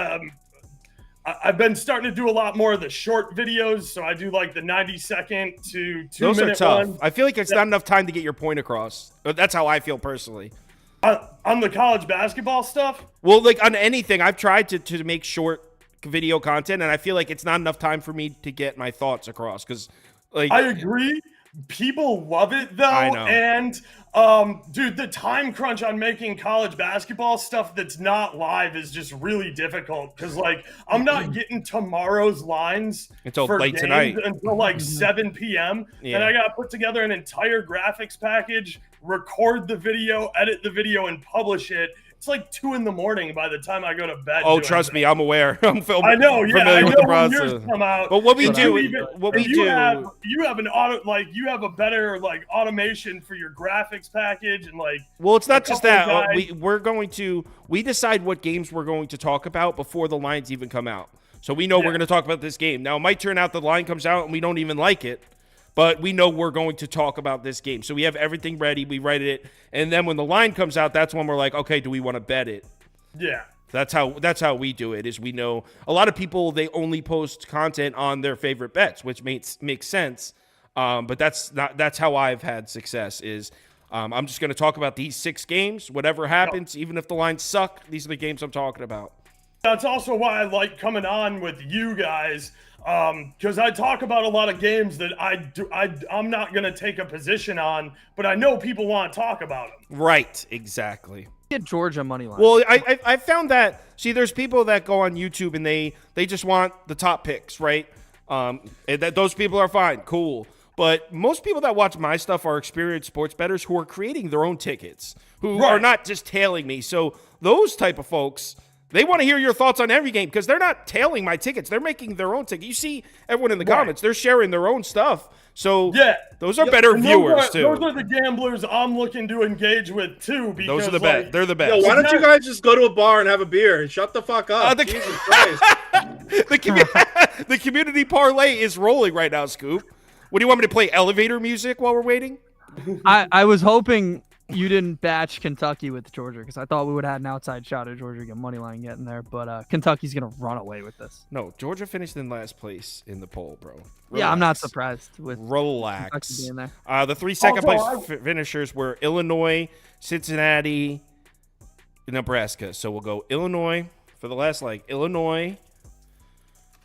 I've been starting to do a lot more of the short videos, so I do like the 90-second to 2-minute Those are tough. ones. I feel like it's not enough time to get your point across. That's how I feel personally. On the college basketball stuff? Well, like on anything, I've tried to make short video content, and I feel like it's not enough time for me to get my thoughts across. Because, like, I agree. People love it, though. I know. And, dude, the time crunch on making college basketball stuff that's not live is just really difficult. Because, like, I'm not getting tomorrow's lines Until for late games tonight. until, like, 7 p.m. Yeah. And I got to put together an entire graphics package, record the video, edit the video, and publish it. It's like 2 in the morning by the time I go to bed. oh, doing trust that. me, I'm aware. I'm I know, yeah, I familiar know with the when process. yours come out. But what we If do, you have an you have a better like automation for your graphics package and like. well, it's not just that. couple We decide what games we're going to talk about before the lines even come out. So we know Yeah. we're going to talk about this game. Now, it might turn out the line comes out and we don't even like it, but we know we're going to talk about this game. So we have everything ready. We write it, and then when the line comes out, that's when we're like, okay, do we want to bet it? Yeah. That's how we do it. Is we know a lot of people, they only post content on their favorite bets, which makes sense. But that's how I've had success. Is I'm just going to talk about these 6 games, whatever happens, even if the lines suck. These are the games I'm talking about. That's also why I like coming on with you guys, because I talk about a lot of games that I'm not going to take a position on, but I know people want to talk about them. Right, exactly. Get Georgia money line. Well, I found that, see, there's people that go on YouTube and they just want the top picks, right? And that those people are fine, cool. But most people that watch my stuff are experienced sports bettors who are creating their own tickets, who are not just tailing me. So those type of folks, They want to hear your thoughts on every game because they're not tailing my tickets. They're making their own ticket. You see everyone in the comments. They're sharing their own stuff. So those are better viewers, too. Those are the gamblers I'm looking to engage with, too. Because, those are the best. They're the best. Yo, why don't you guys just go to a bar and have a beer and shut the fuck up? Jesus Christ. The community parlay is rolling right now, Scoop. What do you want me to play? Elevator music while we're waiting? I was hoping you didn't batch Kentucky with Georgia because I thought we would have had an outside shot at Georgia get money line getting there, but Kentucky's gonna run away with this. No, Georgia finished in last place in the poll, bro. Relax. Yeah, I'm not surprised with Relax. Kentucky being there. The 3 second place finishers were Illinois, Cincinnati, Nebraska. So we'll go Illinois for the last leg. Illinois,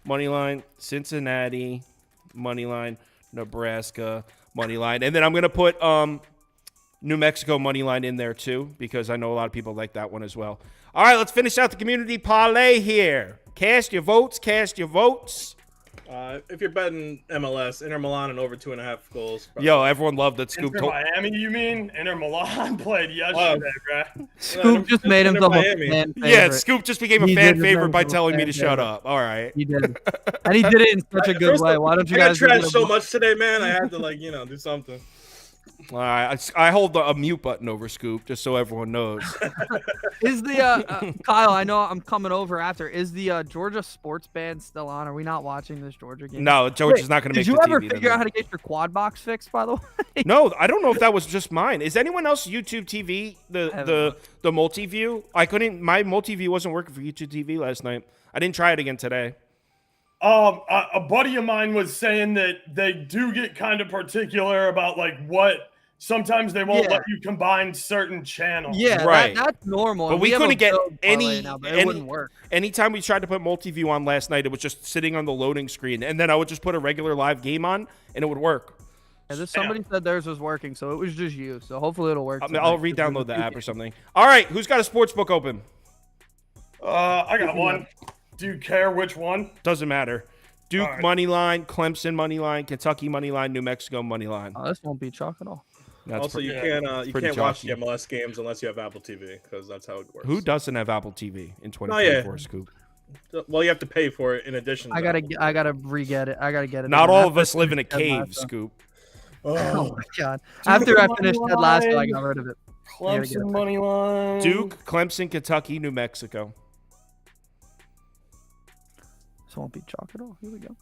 money line, Cincinnati, money line, Nebraska, money line, and then I'm gonna put New Mexico money line in there too because I know a lot of people like that one as well. All right, let's finish out the community parlay here. Cast your votes. Cast your votes. If you're betting MLS, Inter Milan and over 2.5 goals. Probably. Yo, everyone loved that Scoop. Inter Miami, you mean? Inter Milan played yesterday, bro. Scoop just made himself a fan favorite. Yeah, Scoop just became a fan favorite by telling me to shut up. All right. He did. And he did it in such a good way. Why don't you guys? I got trashed so much today, man. I had to do something. All right, I hold a mute button over Scoop just so everyone knows. Is the Kyle? I know I'm coming over after. Is the Georgia sports band still on? Are we not watching this Georgia game? No, Georgia's not going to make the TV. Did you ever figure out how to get your quad box fixed? By the way. No, I don't know if that was just mine. Is anyone else YouTube TV the multi-view? I couldn't. My multi-view wasn't working for YouTube TV last night. I didn't try it again today. A buddy of mine was saying that they do get kind of particular about what. Sometimes they won't let you combine certain channels. Yeah, right. That's normal. But we couldn't get any. It wouldn't work. Anytime we tried to put multi-view on last night, it was just sitting on the loading screen, and then I would just put a regular live game on, and it would work. Yeah, somebody said theirs was working, so it was just you. So hopefully it'll work. I'll re-download the app or something. All right, who's got a sports book open? I got one. Do you care which one? Doesn't matter. Duke money line, Clemson money line, Kentucky money line, New Mexico money line. Oh, this won't be chalk at all. Also, you can't watch the MLS games unless you have Apple TV because that's how it works. Who doesn't have Apple TV in 2024, Scoop? Well, you have to pay for it in addition. I gotta re-get it. I gotta get it. Not all of us live in a cave, Scoop. Oh my god! After I finished Ted Lasso, I got rid of it. Clemson money line. Duke, Clemson, Kentucky, New Mexico. This won't be chalk at all. Here we go.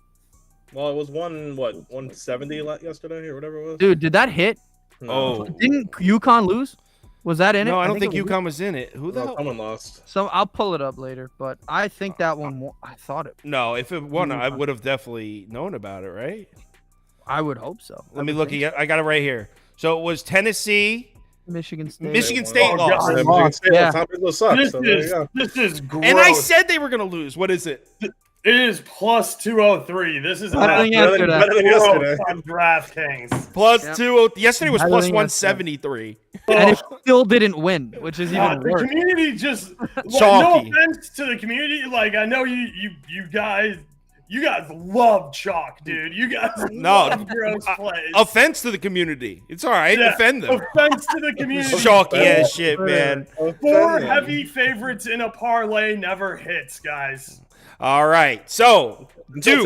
Well, it was 170 yesterday or whatever it was. Dude, did that hit? No. Oh, didn't UConn lose? Was that in it? No, I don't think UConn was in it. Who the hell? Someone lost. So I'll pull it up later, but I think that one. I thought it. No, if it won, I would have definitely known about it, right? I would hope so. Let me look again. I got it right here. So it was Tennessee. Michigan State. Michigan State lost. Michigan State sucks. This is gross. And I said they were going to lose. What is it? It is plus 203. This is better than yesterday. On DraftKings. Plus 203. Yesterday was plus 173. And it still didn't win, which is even the worse. community just chalky. No offense to the community. I know you guys love chalk, dude. You guys love gross plays. Offense to the community. It's all right. Yeah, defend them. Offense to the community. Chalky ass shit, man. 4 heavy favorites in a parlay never hits, guys. All right. So, Until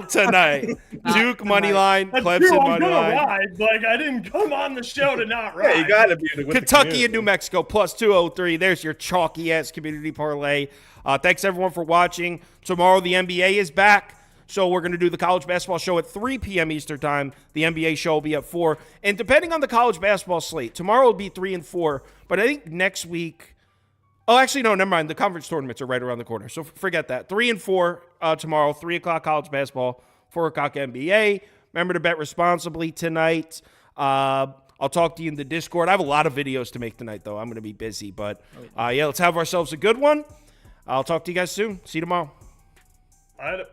tonight. Duke money line, Clemson money line. I didn't come on the show to not ride. Yeah, you got to be with Kentucky and New Mexico plus 203. There's your chalky ass community parlay. Thanks everyone for watching. Tomorrow the NBA is back, so we're going to do the college basketball show at 3 p.m. Eastern time. The NBA show will be at 4. And depending on the college basketball slate, tomorrow will be 3 and 4. But I think next week. Oh, actually, no, never mind. The conference tournaments are right around the corner. So forget that. 3 and 4 tomorrow, 3 o'clock college basketball, 4 o'clock NBA. Remember to bet responsibly tonight. I'll talk to you in the Discord. I have a lot of videos to make tonight, though. I'm going to be busy. But, let's have ourselves a good one. I'll talk to you guys soon. See you tomorrow. All right.